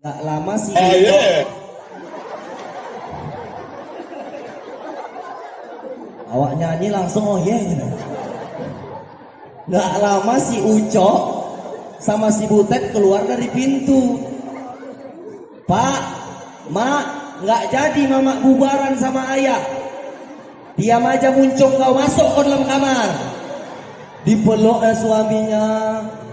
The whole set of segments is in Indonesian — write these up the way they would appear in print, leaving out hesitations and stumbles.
Gak lama sih. Oh yeah. Awak nyanyi langsung oh yeah gitu. Gak lama si Ucok sama si Butet keluar dari pintu. Pak, Mak, gak jadi Mama bubaran sama ayah. Diam aja muncung kau masuk ke dalam kamar. Dipeluknya suaminya,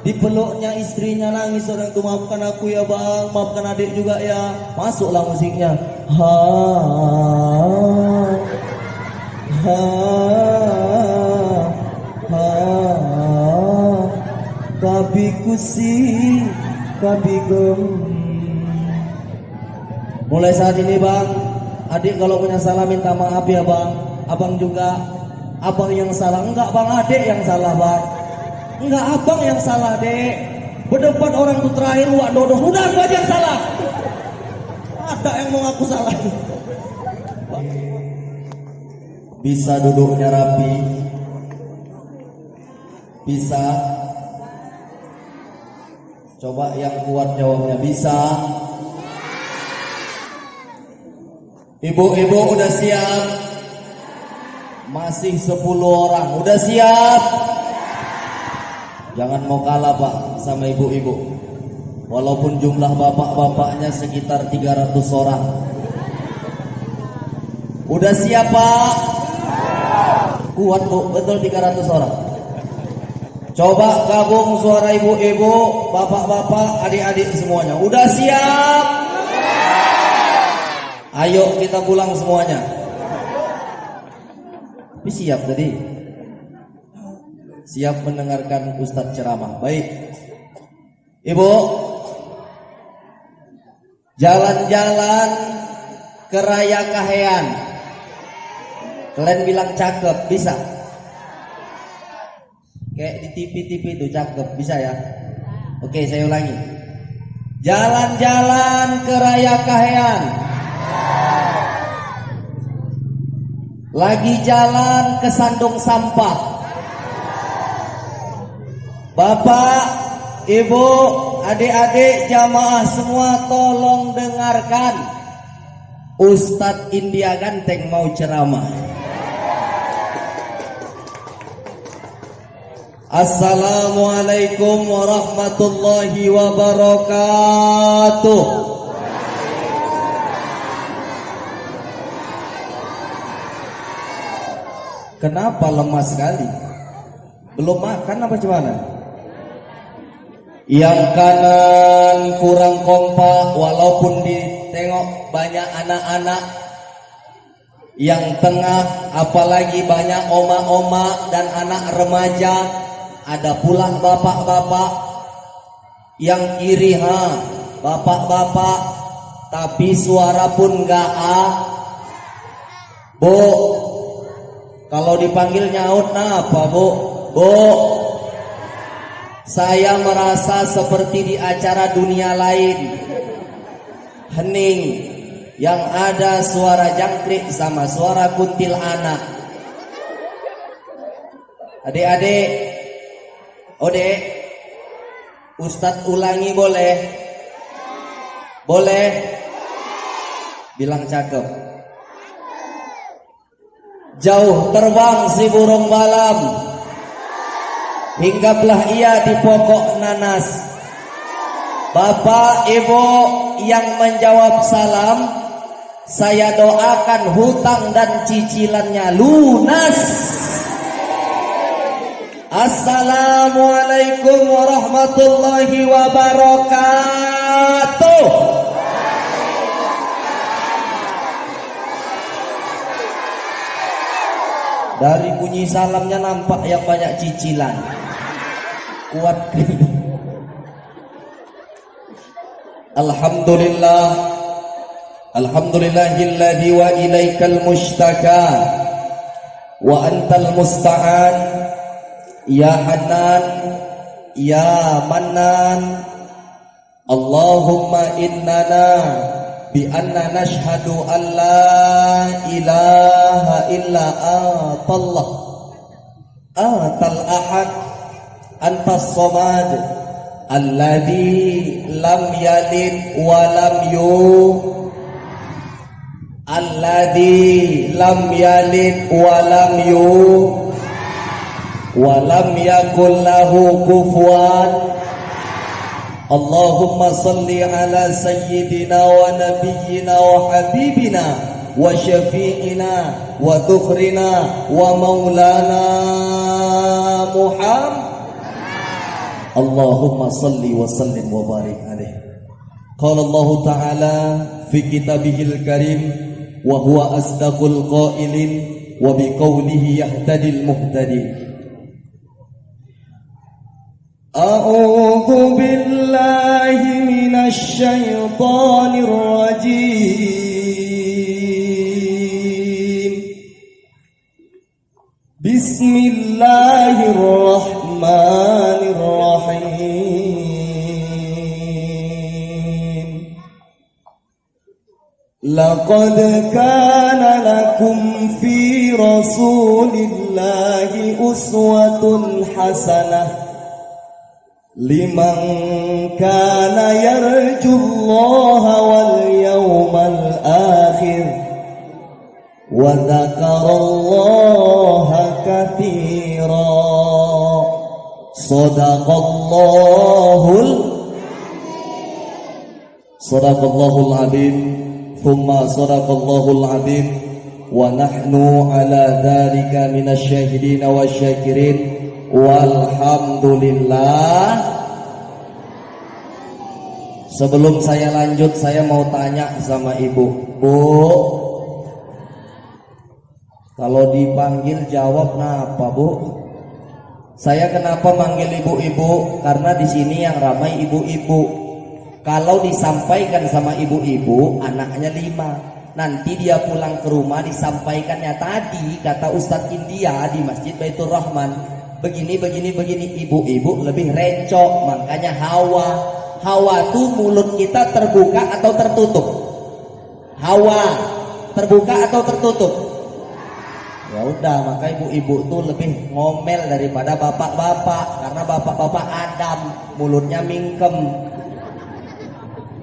dipeluknya istrinya, nangis orang itu, maafkan aku ya bang, maafkan adik juga ya. Masuklah musiknya. Ha, ha, ha, kabi kusi, kabi gem. Mulai saat ini bang, adik kalau punya salah minta maaf ya bang. Abang juga, abang yang salah. Enggak bang, adik yang salah bang. Enggak abang yang salah dek. Berdebat orang tuh terakhir wak dodoh. Udah aku aja yang salah. Ada yang mau aku salah. Bisa duduknya rapi. Bisa. Coba yang kuat jawabnya bisa. Ibu-ibu udah siap? Masih 10 orang. Udah siap? Jangan mau kalah pak sama ibu-ibu. Walaupun jumlah bapak-bapaknya sekitar 300 orang. Udah siap pak? Kuat bu, betul 300 orang. Coba gabung suara ibu-ibu, bapak-bapak, adik-adik semuanya. Udah siap? Ayo kita pulang semuanya. Tapi siap tadi? Siap mendengarkan Ustadz ceramah. Baik. Ibu, jalan-jalan ke Raya Kahean. Kalian bilang cakep, bisa? Kayak di TV-TV itu cakep, bisa ya? Oke, saya ulangi. Jalan-jalan ke Raya Kahean. Lagi jalan ke sandung sampah. Bapak, ibu, adik-adik, jamaah semua tolong dengarkan. Ustadz India Ganteng mau ceramah. Assalamualaikum warahmatullahi wabarakatuh. Kenapa lemas sekali? Belum makan apa gimana? Yang kanan kurang kompak walaupun ditengok banyak anak-anak. Yang tengah apalagi banyak oma-oma dan anak remaja. Ada pula bapak-bapak. Yang kiri bapak-bapak. Tapi suara pun gak Bu, kalau dipanggil nyaut apa bu? Bu, saya merasa seperti di acara dunia lain. Hening, yang ada suara jangkrik sama suara kuntil anak. Adik-adik, Ode, Ustadz ulangi boleh? Boleh? Bilang cakep. Jauh terbang si burung malam, hinggaplah ia di pokok nanas. Bapak ibu yang menjawab salam, saya doakan hutang dan cicilannya lunas. Assalamualaikum warahmatullahi wabarakatuh. Dari bunyi salamnya nampak yang banyak cicilan. Kuat. Alhamdulillah. Alhamdulillahilladzi wa ilaikal mustaka wa antal musta'an. Ya Hanan, ya Mannan. Allahumma innana bi anna nashhadu an la ilaha illa Allah atal ahad antas samad alladzi lam yalid wa lam alladzi lam yalid wa lam wa lam yakul lahu kufuwan. Allahumma salli ala sayyidina wa nabiyyina wa habibina wa syafi'ina wa dhukhrina wa maulana Muhammad. Allahumma salli wa sallim wa barik alaih. Qala Allah Ta'ala fi kitabihil karim wa huwa asdaqul qailin wa biqaulihi yahtadil muhtadin. A'udzu billahi minasy syaithanir rajim. Bismillahirrahmanirrahim. Laqad kana lakum fi Rasulillahi uswatun hasanah liman kana yarjullaha wal yawmal akhir wa dzakarallaha katsira. Sadaqallahul azim thumma sadaqallahul azim wa nahnu ala dzalika minasy syahidin wasyakirin. Walhamdulillah. Sebelum saya lanjut, saya mau tanya sama ibu. Bu, kalau dipanggil jawab kenapa, Bu? Saya kenapa manggil ibu-ibu? Karena di sini yang ramai ibu-ibu. Kalau disampaikan sama ibu-ibu, anaknya 5. Nanti dia pulang ke rumah disampaikannya tadi kata Ustadz India di Masjid Baitur Rahman. Begini, ibu-ibu lebih rencok, makanya hawa tuh mulut kita terbuka atau tertutup? Hawa terbuka atau tertutup? Ya udah, maka ibu-ibu tuh lebih ngomel daripada bapak-bapak, karena bapak-bapak Adam mulutnya mingkem.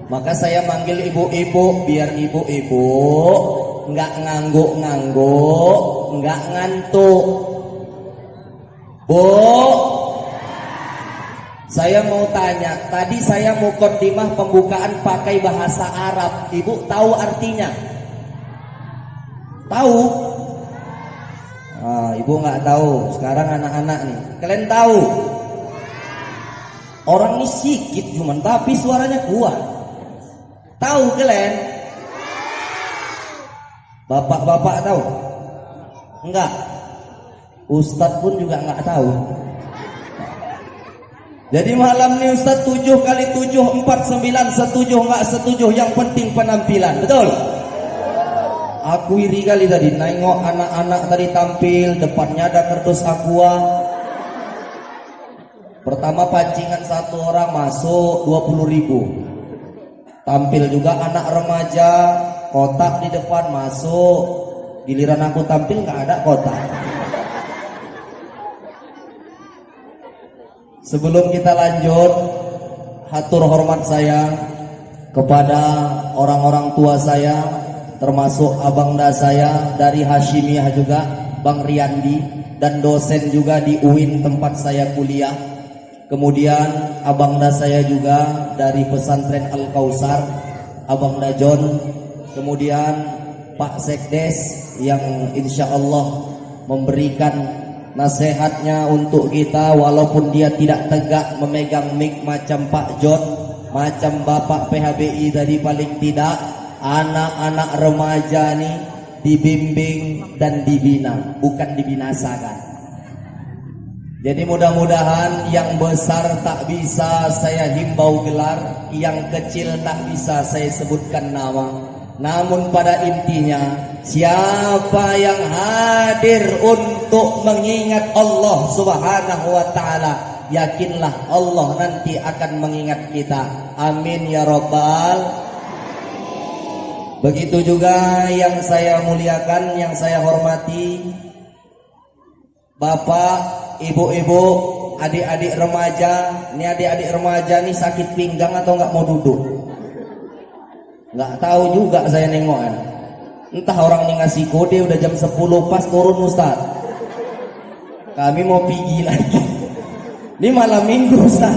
Maka saya manggil ibu-ibu biar ibu-ibu nggak ngangguk-ngangguk, nggak ngantuk. Bu, saya mau tanya, tadi saya muqaddimah pembukaan pakai bahasa Arab. Ibu tahu artinya? Tahu? Ibu nggak tahu. Sekarang anak-anak nih, kalian tahu? Orang ini sikit cuman, tapi suaranya kuat. Tahu kalian? Bapak-bapak tahu? Enggak. Ustadz pun juga nggak tahu. Jadi malam ini Ustadz 7 kali 7 49, setuju nggak setuju, yang penting penampilan, betul? Aku iri kali tadi nengok anak-anak tadi tampil, depannya ada kardus aqua. Pertama pancingan satu orang masuk 20.000. Tampil juga anak remaja, kotak di depan masuk. Giliran aku tampil nggak ada kotak. Sebelum kita lanjut, hatur hormat saya kepada orang-orang tua saya, termasuk abangda saya dari Hashimiyah juga, Bang Riyandi, dan dosen juga di UIN tempat saya kuliah. Kemudian abangda saya juga dari pesantren Al-Kausar, abangda John. Kemudian Pak Sekdes yang insya Allah memberikan nasihatnya untuk kita, walaupun dia tidak tegak memegang mic macam Pak John, macam Bapak PHBI tadi. Paling tidak anak-anak remaja nih dibimbing dan dibina, bukan dibinasakan. Jadi mudah-mudahan yang besar tak bisa saya himbau gelar, yang kecil tak bisa saya sebutkan nama. Namun pada intinya, siapa yang hadir untuk mengingat Allah Subhanahu wa ta'ala, yakinlah Allah nanti akan mengingat kita. Amin ya Rabbal. Begitu juga yang saya muliakan, yang saya hormati, Bapak, Ibu-ibu, adik-adik remaja, adik-adik remaja nih sakit pinggang atau nggak mau duduk? Nggak tahu juga saya nengok ya. Entah orang ini ngasih kode udah jam 10 pas turun Ustaz. Kami mau pergi lagi. Ini malam minggu Ustaz.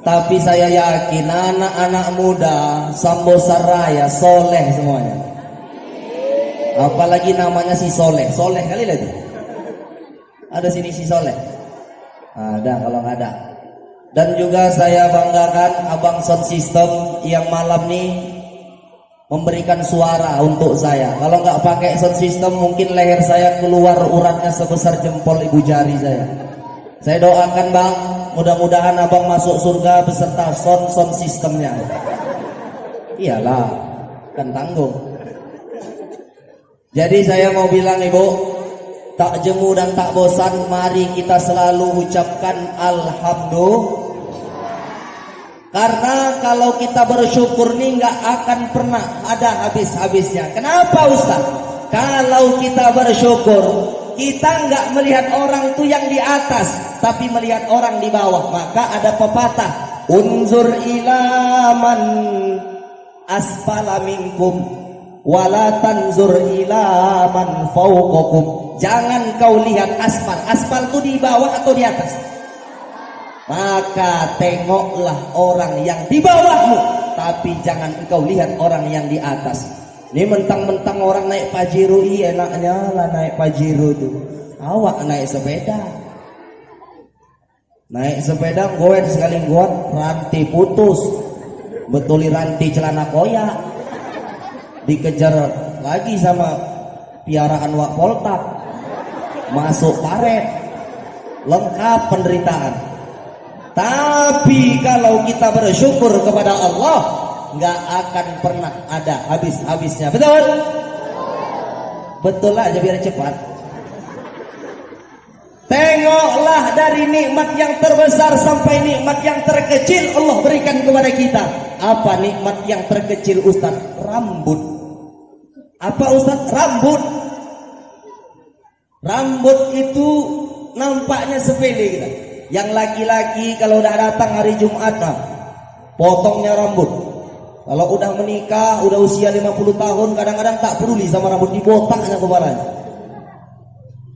Tapi saya yakin anak-anak muda Sambosaraya soleh semuanya. Apalagi namanya si Soleh. Soleh kali lagi. Ada sini si Soleh. Ada kalau nggak ada. Dan juga saya banggakan Abang Sound System yang malam nih memberikan suara untuk saya. Kalau nggak pakai sound system mungkin leher saya keluar uratnya sebesar jempol ibu jari saya. Saya doakan Bang, mudah-mudahan Abang masuk surga beserta sound systemnya. Iyalah, kan tanggung. Jadi saya mau bilang Ibu, tak jemu dan tak bosan, mari kita selalu ucapkan alhamdulillah. Karena kalau kita bersyukur nih nggak akan pernah ada habis-habisnya. Kenapa Ustaz? Kalau kita bersyukur, kita nggak melihat orang tuh yang di atas, tapi melihat orang di bawah. Maka ada pepatah, unzur ila man asfala minkum wala tanzur ila man fawqakum. Jangan kau lihat aspal. Aspal tuh di bawah atau di atas? Maka tengoklah orang yang di bawahmu, tapi jangan engkau lihat orang yang di atas. Ini mentang-mentang orang naik Pajero, enaknya lah naik Pajero tuh. Awak naik sepeda. Naik sepeda goet sekali goet, rantai putus. Betuli rantai celana koyak. Dikejar lagi sama piaraan wak poltak. Masuk paret. Lengkap penderitaan. Tapi kalau kita bersyukur kepada Allah, nggak akan pernah ada habis-habisnya. Betul? Betul aja biar cepat. Tengoklah dari nikmat yang terbesar sampai nikmat yang terkecil Allah berikan kepada kita. Apa nikmat yang terkecil Ustaz? Rambut. Apa Ustaz? Rambut. Rambut itu nampaknya sepele kita. Yang laki-laki kalau udah datang hari Jumat, potongnya rambut. Kalau udah menikah, udah usia 50 tahun, kadang-kadang tak peduli sama rambut, dibotaknya kepalanya.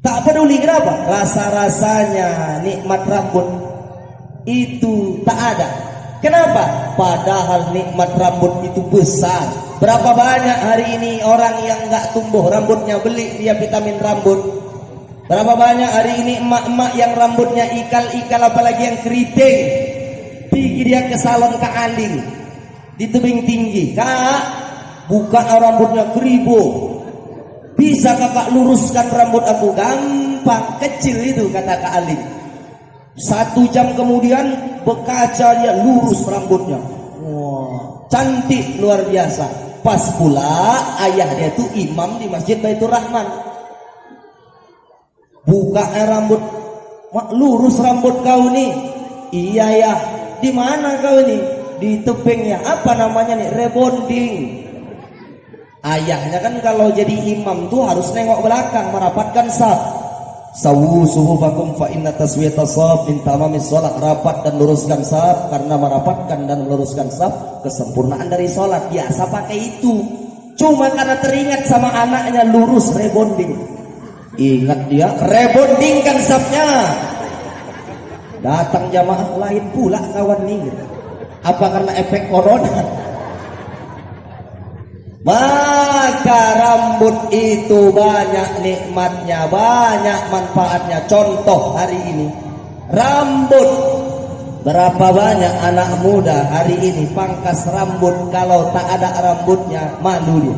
Tak peduli kenapa? Rasa-rasanya nikmat rambut itu tak ada. Kenapa? Padahal nikmat rambut itu besar. Berapa banyak hari ini orang yang nggak tumbuh rambutnya, beli dia vitamin rambut. Berapa banyak hari ini emak-emak yang rambutnya ikal-ikal, apalagi yang keriting, pergi dia ke salon Kak Aling di tebing tinggi. Kak, buka rambutnya keribu. Bisa kakak luruskan rambut aku? Gampang, kecil itu kata Kak Aling. 1 jam kemudian berkaca dia lurus rambutnya. Wah, cantik luar biasa. Pas pula ayah dia tuh imam di Masjid Baitur Rahman. Buka rambut, mak lurus rambut kau nih. Iya ya. Di mana kau nih? Di tebingnya. Apa namanya nih? Rebonding. Ayahnya kan kalau jadi imam tuh harus nengok belakang, merapatkan saf. Sawu suhufakum fa inna taswiyatas shaf min tamamis shalah. Rapat dan luruskan saf, karena merapatkan dan meluruskan saf kesempurnaan dari sholat. Biasa pakai itu. Cuma karena teringat sama anaknya lurus rebonding. Ingat dia rebondingkan safnya. Datang jamaah lain pula kawan nih. Apa karena efek corona? Maka rambut itu banyak nikmatnya, banyak manfaatnya. Contoh hari ini rambut. Berapa banyak anak muda hari ini pangkas rambut, kalau tak ada rambutnya malu dia.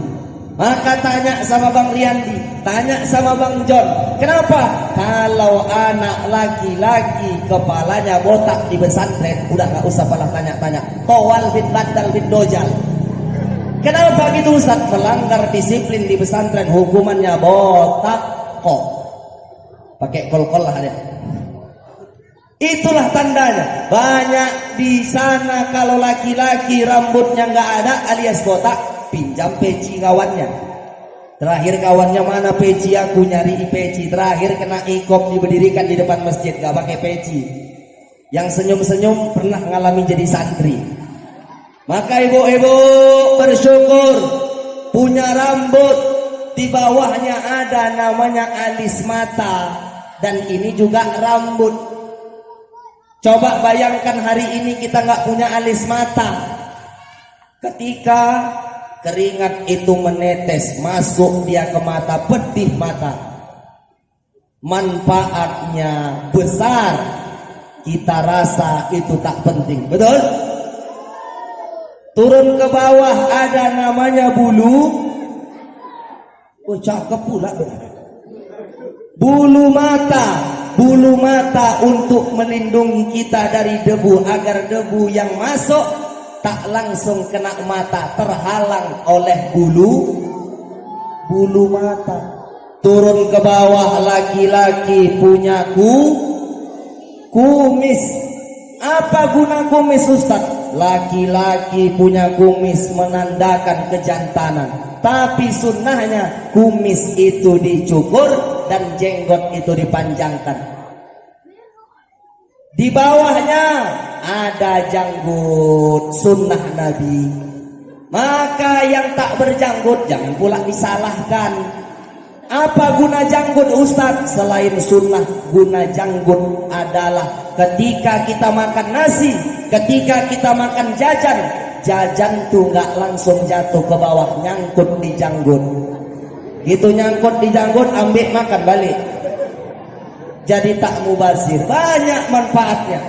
Maka tanya sama Bang Riyandi, tanya sama Bang John, kenapa? Kalau anak laki-laki kepalanya botak di pesantren, udah gak usah pala tanya-tanya. Towal bid badal bid dojal. Kenapa gitu Ustaz? Melanggar disiplin di pesantren, hukumannya botak kok. Pakai kol-kol lah dia. Itulah tandanya. Banyak di sana kalau laki-laki rambutnya nggak ada alias botak, pinjam peci kawannya. Terakhir kawannya mana peci, aku nyari peci. Terakhir kena ikop diberdirikan di depan masjid, gak pakai peci. Yang senyum-senyum pernah ngalami jadi santri. Maka ibu-ibu bersyukur punya rambut, di bawahnya ada namanya alis mata, dan ini juga rambut. Coba bayangkan hari ini kita nggak punya alis mata. Ketika keringat itu menetes masuk dia ke mata, pedih mata, manfaatnya besar, kita rasa itu tak penting, betul? Turun ke bawah ada namanya bulu. Oh, cakep pula. Bulu mata. Bulu mata untuk melindungi kita dari debu, agar debu yang masuk tak langsung kena mata, terhalang oleh bulu mata. Turun ke bawah, laki-laki punya kumis. Apa guna kumis, Ustaz? Laki-laki punya kumis menandakan kejantanan, tapi sunnahnya kumis itu dicukur dan jenggot itu dipanjangkan. Di bawahnya ada janggut, sunnah Nabi. Maka yang tak berjanggut jangan pula disalahkan. Apa guna janggut, Ustaz? Selain sunnah, guna janggut adalah ketika kita makan nasi, ketika kita makan jajan, jajan tuh nggak langsung jatuh ke bawah, nyangkut di janggut. Gitu nyangkut di janggut, ambil makan balik. Jadi tak mubazir, banyak manfaatnya.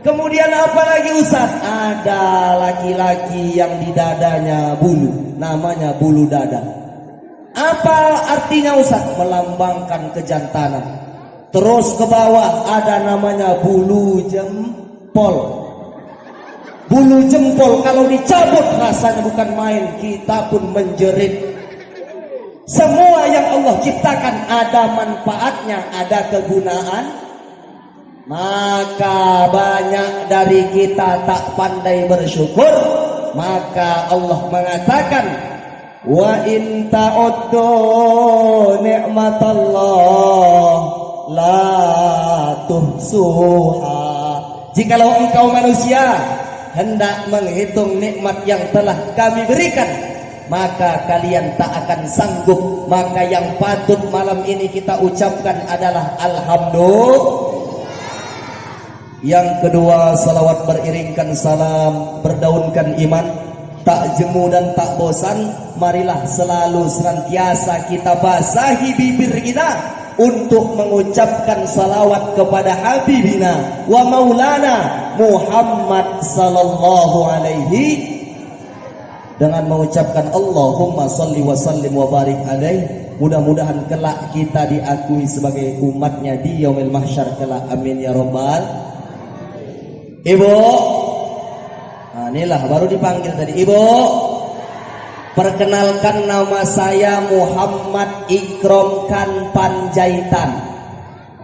Kemudian apa lagi, Ustaz? Ada laki-laki yang di dadanya bulu, namanya bulu dada. Apa artinya, Ustaz? Melambangkan kejantanan. Terus ke bawah ada namanya bulu jempol. Bulu jempol kalau dicabut rasanya bukan main, kita pun menjerit. Semua yang Allah ciptakan ada manfaatnya, ada kegunaan. Maka banyak dari kita tak pandai bersyukur. Maka Allah mengatakan, wa in ta'uddu ni'matallah la tuhsuha. Jikalau engkau manusia hendak menghitung nikmat yang telah kami berikan, maka kalian tak akan sanggup. Maka yang patut malam ini kita ucapkan adalah alhamdulillah. Yang kedua, salawat beriringkan salam, berdaunkan iman, tak jemu dan tak bosan. Marilah selalu senantiasa kita basahi bibir kita untuk mengucapkan salawat kepada Habibina wa Maulana Muhammad sallallahu alaihi, dengan mengucapkan Allahumma salli wa sallim wa barik alaih. Mudah-mudahan kelak kita diakui sebagai umatnya di yaumil mahsyar kelak, amin ya rabbal. Ibu, nah inilah baru dipanggil tadi. Ibu, perkenalkan, nama saya Muhammad Ikrom Kan Panjaitan.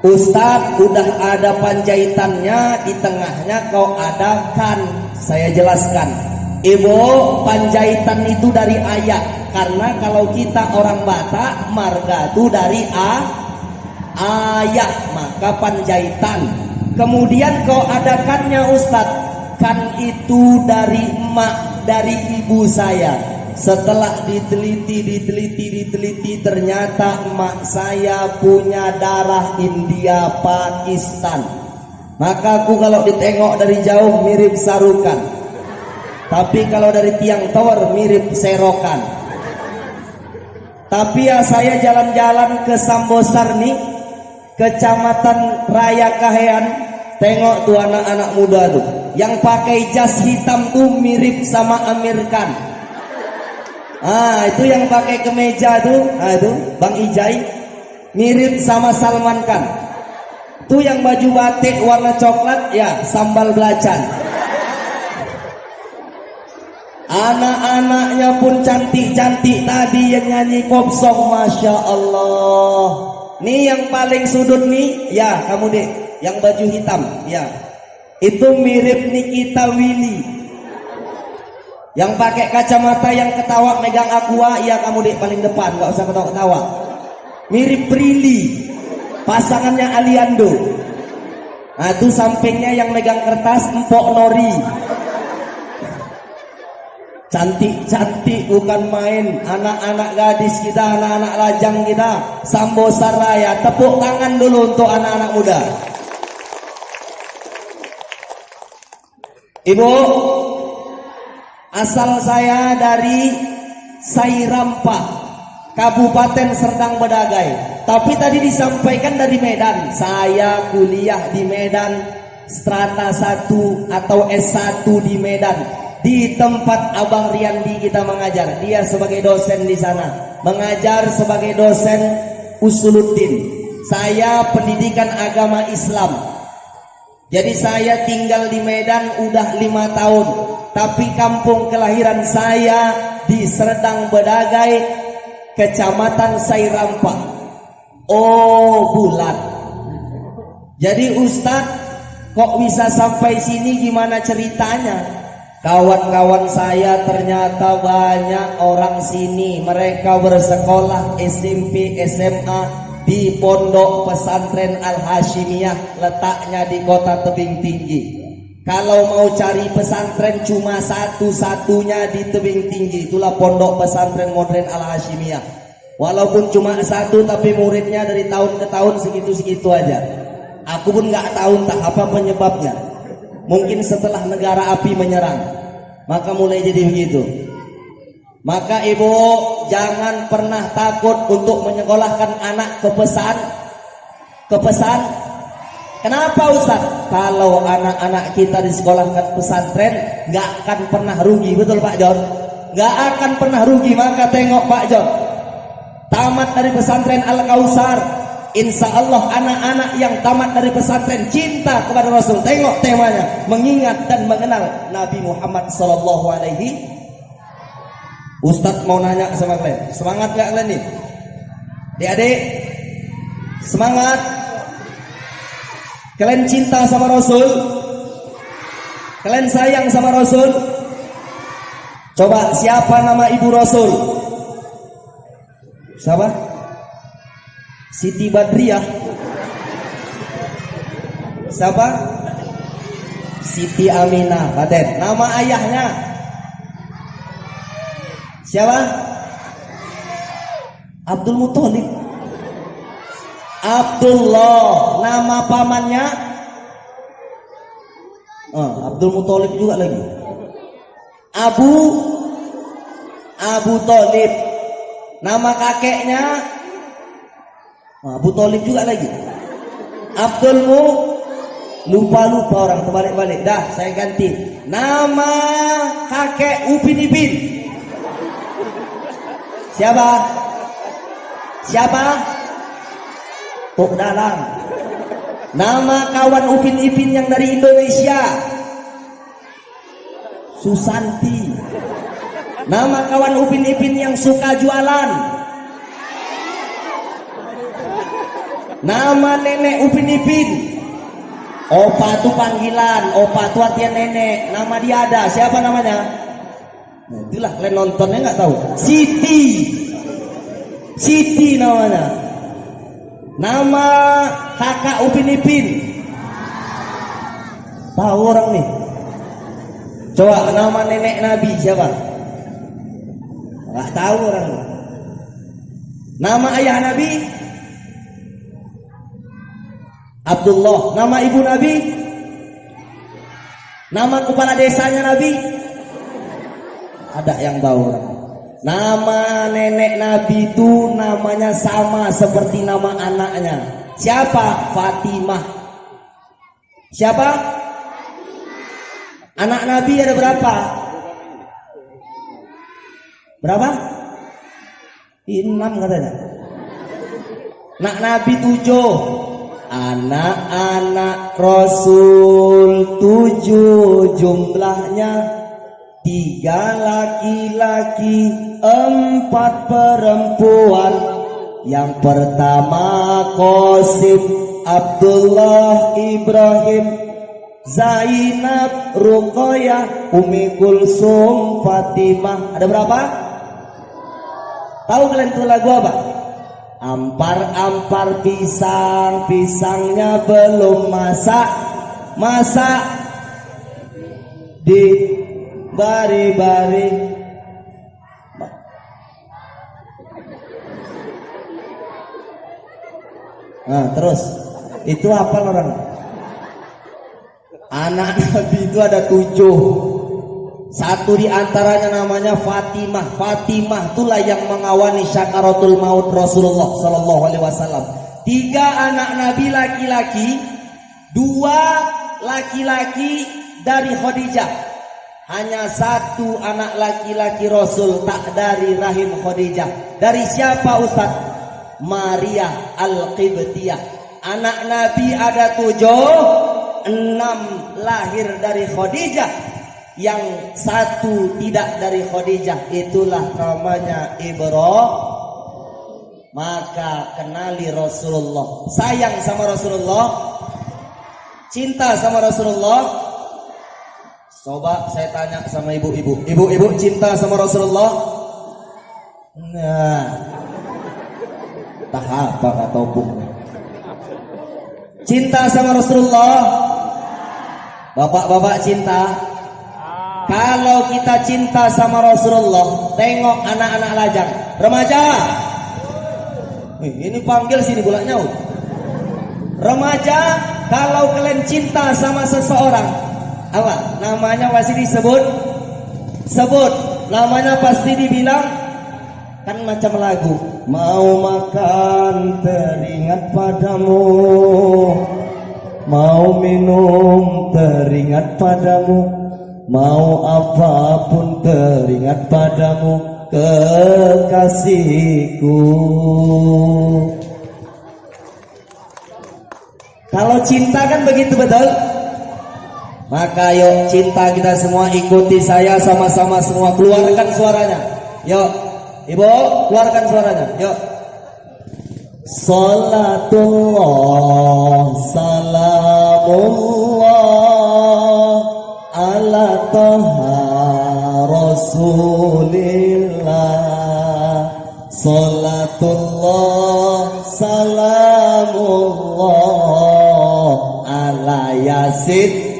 Ustadz, udah ada panjaitannya, di tengahnya kau ada kan. Saya jelaskan, Ibu, panjaitan itu dari ayat. Karena kalau kita orang Batak, marga itu dari ayat, maka panjaitan. Kemudian kau adakannya, Ustadz, kan itu dari emak, dari ibu saya. Setelah diteliti, ternyata emak saya punya darah India Pakistan. Maka aku kalau ditengok dari jauh mirip sarukan, tapi kalau dari tiang tower mirip serokan. Tapi ya saya jalan-jalan ke Sambosar nih, Kecamatan Raya Kahean, tengok tuh anak-anak muda tuh yang pakai jas hitam tuh mirip sama Amir Khan. Itu yang pakai kemeja tuh, itu Bang Ijai, mirip sama Salman Khan. Tuh yang baju batik warna coklat, ya sambal belacan. Anak-anaknya pun cantik-cantik tadi yang nyanyi pop song, masya Allah. Nih yang paling sudut nih, ya kamu deh, yang baju hitam, ya itu mirip Nikita Willy. Yang pakai kacamata yang ketawa megang aqua, iya kamu di paling depan, nggak usah ketawa-ketawa. Mirip Prilly, pasangannya Aliando. Nah itu sampingnya yang megang kertas Empok Nori. Cantik-cantik bukan main, anak-anak gadis kita, anak-anak lajang kita, Sambosa Raya. Tepuk tangan dulu untuk anak-anak muda. Ibu, asal saya dari Sairampa, Kabupaten Serdang Bedagai. Tapi tadi disampaikan dari Medan. Saya kuliah di Medan, strata 1 atau S1 di Medan. Di tempat Abang Riyandi kita mengajar. Dia sebagai dosen di sana, mengajar sebagai dosen Usuluddin. Saya pendidikan agama Islam. Jadi saya tinggal di Medan udah 5 tahun. Tapi kampung kelahiran saya di Serdang Bedagai, Kecamatan Sairampa. Oh bulat. Jadi Ustadz, kok bisa sampai sini, gimana ceritanya? Kawan-kawan saya ternyata banyak orang sini. Mereka bersekolah SMP, SMA di Pondok Pesantren Al-Hashimiyah, letaknya di Kota Tebing Tinggi. Kalau mau cari pesantren cuma satu-satunya di Tebing Tinggi, itulah Pondok Pesantren Modern Al-Hashimiyah. Walaupun cuma satu, tapi muridnya dari tahun ke tahun segitu-segitu aja. Aku pun nggak tahu entah apa penyebabnya. Mungkin setelah negara api menyerang, maka mulai jadi begitu. Maka ibu jangan pernah takut untuk menyekolahkan anak ke pesan. Kenapa Ustaz? Kalau anak-anak kita disekolahkan pesantren, nggak akan pernah rugi, betul Pak John? Nggak akan pernah rugi. Maka tengok Pak John, tamat dari pesantren Al-Kausar, insya Allah anak-anak yang tamat dari pesantren cinta kepada Rasul. Tengok temanya, mengingat dan mengenal Nabi Muhammad Sallallahu Alaihi. Ustadz mau nanya sama kalian, semangat gak kalian nih? Adik-adik, semangat? Kalian cinta sama Rasul? Kalian sayang sama Rasul? Coba siapa nama ibu Rasul? Siapa? Siti Badriah. Siapa? Siti Aminah. Paten. Nama ayahnya siapa? Abdul Muthalib. Abdullah. Nama pamannya Abdul Muthalib juga lagi. Abu Thalib. Nama kakeknya Abu Thalib juga lagi. Abdulmu lupa orang, terbalik-balik. Dah saya ganti. Nama kakek Upin Ipin. Siapa? Tok Dalang. Nama kawan Upin Ipin yang dari Indonesia, Susanti. Nama kawan Upin Ipin yang suka jualan, nama nenek Upin Ipin. Opa itu panggilan, opa itu artinya nenek. Nama dia ada, siapa namanya? Nah, itulah kalian nontonnya nggak tahu. Siti namanya. Nama kakak Upin Ipin. Tahu orang nih? Coba nama nenek Nabi siapa? Nggak tahu orang. Nama ayah Nabi Abdullah. Nama ibu Nabi? Nama kepala desanya Nabi? Ada yang tahu? Nama nenek Nabi itu namanya sama seperti nama anaknya. Siapa? Fatimah. Siapa? Anak Nabi ada berapa? Berapa? 6 katanya. Anak Nabi 7. Anak-anak Rasul 7 jumlahnya. 3 laki-laki, 4 perempuan. Yang pertama Qasim, Abdullah, Ibrahim, Zainab, Ruqayyah, Umi Kulsum, Fatimah. Ada berapa? Tahu kalian itu lagu apa? Ampar-ampar pisang, pisangnya belum masak, masak di bari-bari. Nah terus itu apa orang? Anak Nabi itu ada 7. Satu di antaranya namanya Fatimah. Fatimah itulah yang mengawani syakaratul maut Rasulullah Sallallahu Alaihi Wasallam. 3 anak Nabi laki-laki, 2 laki-laki dari Khadijah. Hanya 1 anak laki-laki Rasul tak dari rahim Khadijah. Dari siapa Ustaz? Maria Al-Qibtiyah. Anak Nabi ada 7, 6 lahir dari Khadijah. Yang 1 tidak dari Khadijah, itulah namanya Ibrahim. Maka kenali Rasulullah, sayang sama Rasulullah, cinta sama Rasulullah. Coba saya tanya sama ibu-ibu, ibu-ibu cinta sama Rasulullah? Nah, tak apa kata opung. Cinta sama Rasulullah? Bapak-bapak cinta? Kalau kita cinta sama Rasulullah, tengok anak-anak lajang, remaja. Ini panggil sini bulan nyaut. Remaja, kalau kalian cinta sama seseorang, apa? Namanya pasti disebut, sebut. Namanya pasti dibilang, kan macam lagu. Mau makan teringat padamu, mau minum teringat padamu, mau apapun teringat padamu, kekasihku. Kalau cinta kan begitu, betul? Maka yuk cinta kita semua, ikuti saya sama-sama semua, keluarkan suaranya. Yuk, ibu keluarkan suaranya. Yuk. Salatullah, salamullah ala toha Rasulillah. Salatullah salamullah ala Yasin.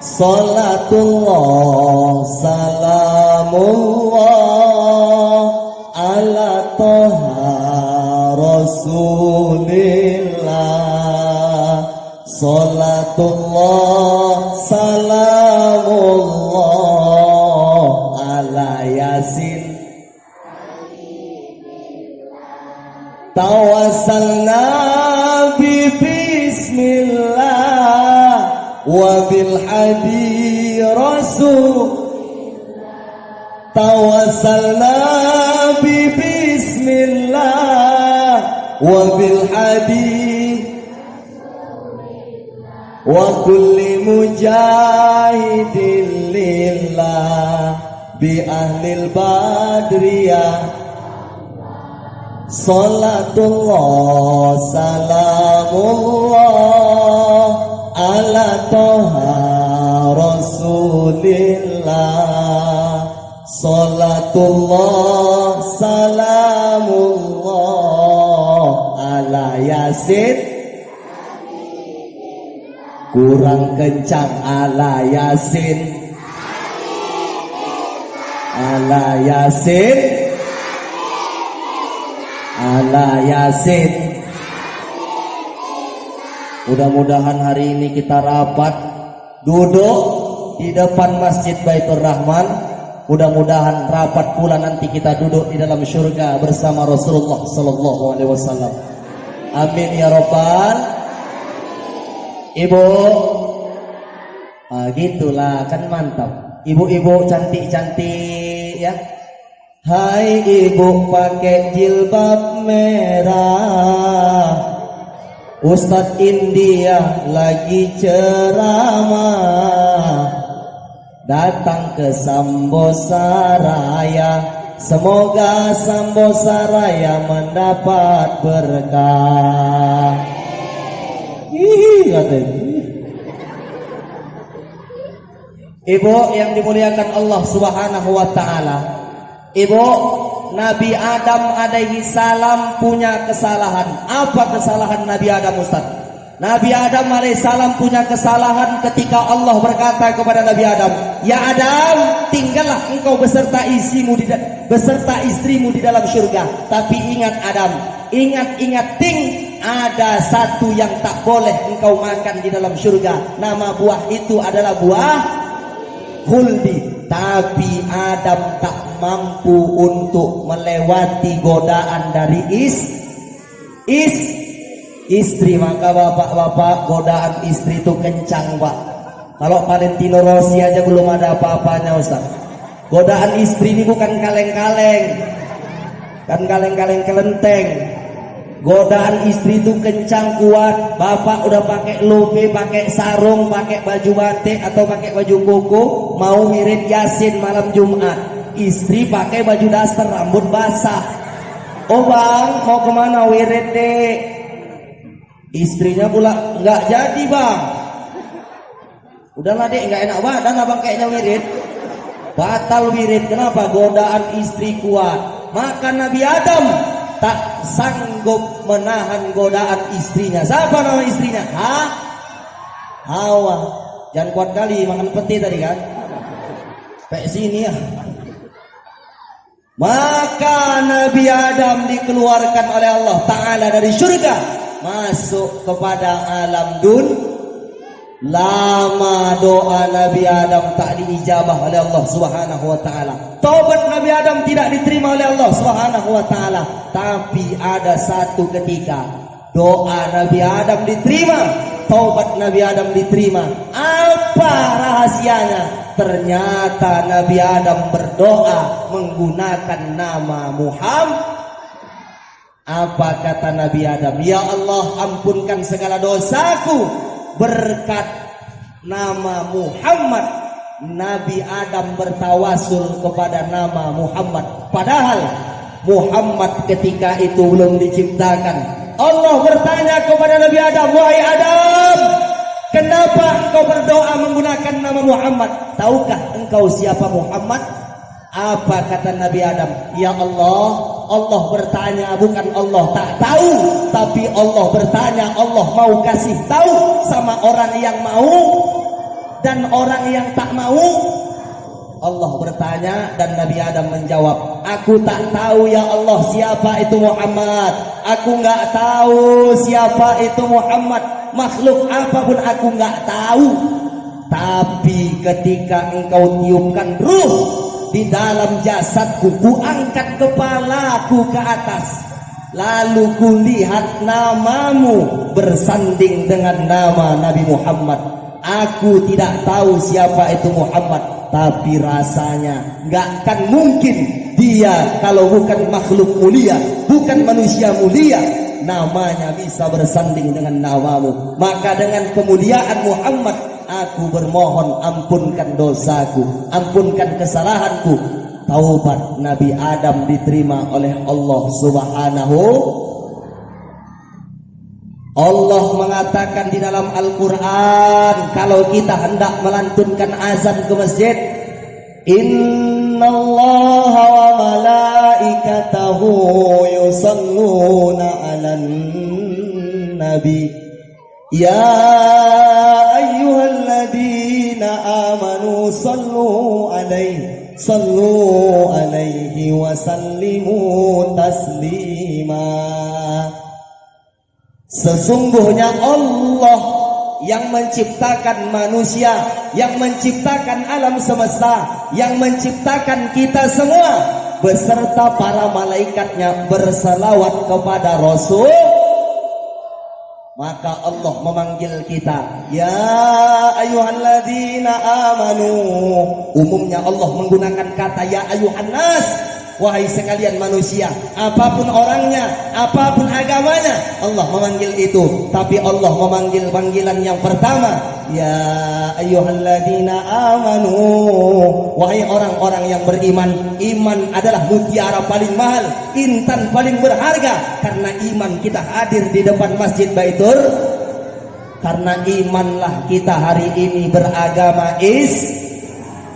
Salatullah salamullah ala toha Rasulillah. Salatullah salamullah ala Yasin. Tawassalna bi bismillah wa bil hadi rasul. Tawassalna bi bismillah wa bil hadi wa kulli mujahidin lillah bi ahlil badriyah. Salatullah salamullah ala toha Rasulillah. Salatullah salamullah ala Yasin. Kurang kencang, ala Yasin. Ala Yasin. Ala Yasin. Mudah-mudahan hari ini kita rapat duduk di depan Masjid Baitur Rahman. Mudah-mudahan rapat pula nanti kita duduk di dalam surga bersama Rasulullah Sallallahu Alaihi Wasallam. Amin ya Rabbal. Ibu, gitulah kan mantap. Ibu-ibu cantik-cantik ya. Hai ibu pakai jilbab merah, Ustadz India lagi ceramah, datang ke Sambosaraya, semoga Sambosaraya mendapat berkah. katanya. Ibu yang dimuliakan Allah Subhanahu wa taala. Ibu, Nabi Adam alaihi salam punya kesalahan. Apa kesalahan Nabi Adam, Ustaz? Nabi Adam alaihissalam punya kesalahan ketika Allah berkata kepada Nabi Adam, "Ya Adam, tinggallah engkau beserta istrimu di dalam surga. Tapi ingat Adam, ingat ada satu yang tak boleh engkau makan di dalam surga. Nama buah itu adalah buah khuldi." Tapi Adam tak mampu untuk melewati godaan dari istri. Maka bapak-bapak, godaan istri itu kencang, Pak. Kalau Valentino Rossi aja belum ada apa-apanya, Ustaz. Godaan istri ini bukan kaleng-kaleng, kan kaleng-kaleng kelenteng. Godaan istri itu kencang, kuat. Bapak udah pakai lope, pakai sarung, pakai baju batik atau pakai baju koko, mau wirid Yasin malam Jumat. Istri pakai baju daster, rambut basah. "Oh bang, mau kemana wirid dek?" Istrinya pula, "Nggak jadi bang." "Udahlah dek, nggak enak badan abang kayaknya wirid." Batal wirid. Kenapa? Godaan istri kuat. Maka Nabi Adam tak sanggup menahan godaan istrinya. Siapa nama istrinya? Hawa. Jangan kuat kali makan peti tadi kan. Sampai sini ya. Maka Nabi Adam dikeluarkan oleh Allah Ta'ala dari surga, masuk kepada alam lama doa Nabi Adam tak diijabah oleh Allah Subhanahu wa taala. Taubat Nabi Adam tidak diterima oleh Allah Subhanahu wa taala. Tapi ada satu ketika doa Nabi Adam diterima, taubat Nabi Adam diterima. Apa rahasianya? Ternyata Nabi Adam berdoa menggunakan nama Muhammad. Apa kata Nabi Adam? "Ya Allah, ampunkan segala dosaku berkat nama Muhammad." Nabi Adam bertawasul kepada nama Muhammad. Padahal Muhammad ketika itu belum diciptakan. Allah bertanya kepada Nabi Adam, "Wahai Adam, kenapa engkau berdoa menggunakan nama Muhammad? Tahukah engkau siapa Muhammad?" Apa kata Nabi Adam? "Ya Allah, Allah bertanya, bukan Allah tak tahu, tapi Allah bertanya, Allah mau kasih tahu sama orang yang mau dan orang yang tak mau." Allah bertanya dan Nabi Adam menjawab, "Aku tak tahu ya Allah siapa itu Muhammad. Aku nggak tahu siapa itu Muhammad. Makhluk apapun aku nggak tahu. Tapi ketika engkau tiupkan ruh di dalam jasadku, ku angkat kepalaku ke atas, lalu kulihat namamu bersanding dengan nama Nabi Muhammad. Aku tidak tahu siapa itu Muhammad, tapi rasanya nggak akan mungkin dia kalau bukan makhluk mulia, bukan manusia mulia, namanya bisa bersanding dengan namamu. Maka dengan kemuliaan Muhammad, aku bermohon ampunkan dosaku, ampunkan kesalahanku." Taubat Nabi Adam diterima oleh Allah Subhanahu. Allah mengatakan di dalam Al-Quran, kalau kita hendak melantunkan azan ke masjid, "Innallaha wa malaikatahu yusalluna 'alan nabi ya ayyuhalladzina amanu sallu alaihi wa sallimu taslima." Sesungguhnya Allah yang menciptakan manusia, yang menciptakan alam semesta, yang menciptakan kita semua beserta para malaikatnya berselawat kepada Rasul. Maka Allah memanggil kita, "Ya ayyuhalladzina amanu." Umumnya Allah menggunakan kata ya ayyuhan nas, wahai sekalian manusia, apapun orangnya, apapun agamanya, Allah memanggil itu. Tapi Allah memanggil panggilan yang pertama, "Ya ayyuhalladzina amanu." Wahai orang-orang yang beriman. Iman adalah mutiara paling mahal, intan paling berharga. Karena iman kita hadir di depan Masjid Baitur. Karena imanlah kita hari ini beragama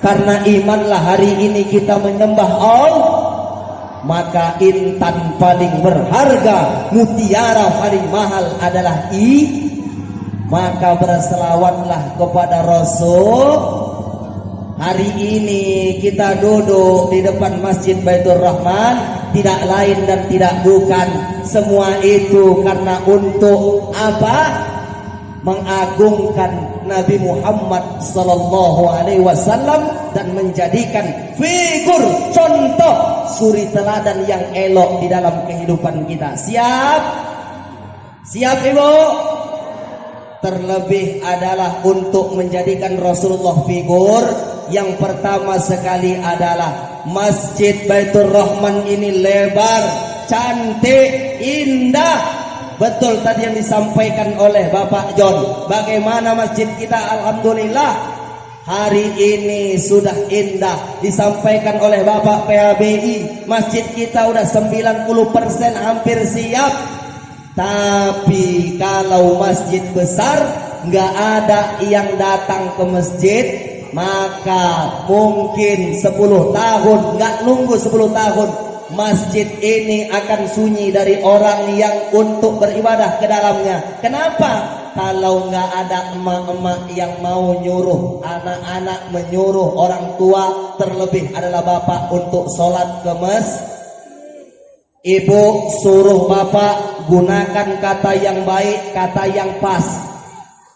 karena imanlah hari ini kita menyembah Allah. Maka intan paling berharga, mutiara paling mahal adalah maka berselawatlah kepada Rasul. Hari ini kita duduk di depan Masjid Baitur Rahman, tidak lain dan tidak bukan, semua itu karena untuk apa? Mengagungkan Nabi Muhammad sallallahu alaihi wasallam dan menjadikan figur contoh suri teladan yang elok di dalam kehidupan kita. Siap? Siap Ibu? Terlebih adalah untuk menjadikan Rasulullah figur. Yang pertama sekali adalah Masjid Baitur Rahman ini lebar, cantik, indah. Betul tadi yang disampaikan oleh Bapak John. Bagaimana masjid kita? Alhamdulillah hari ini sudah indah. Disampaikan oleh Bapak PHBI, masjid kita udah 90% hampir siap. Tapi kalau masjid besar nggak ada yang datang ke masjid, maka mungkin 10 tahun, nggak nunggu 10 tahun, masjid ini akan sunyi dari orang yang untuk beribadah ke dalamnya. Kenapa? Kalau nggak ada emak-emak yang mau nyuruh anak-anak, menyuruh orang tua, terlebih adalah bapak untuk sholat ke masjid. Ibu suruh bapak gunakan kata yang baik, kata yang pas.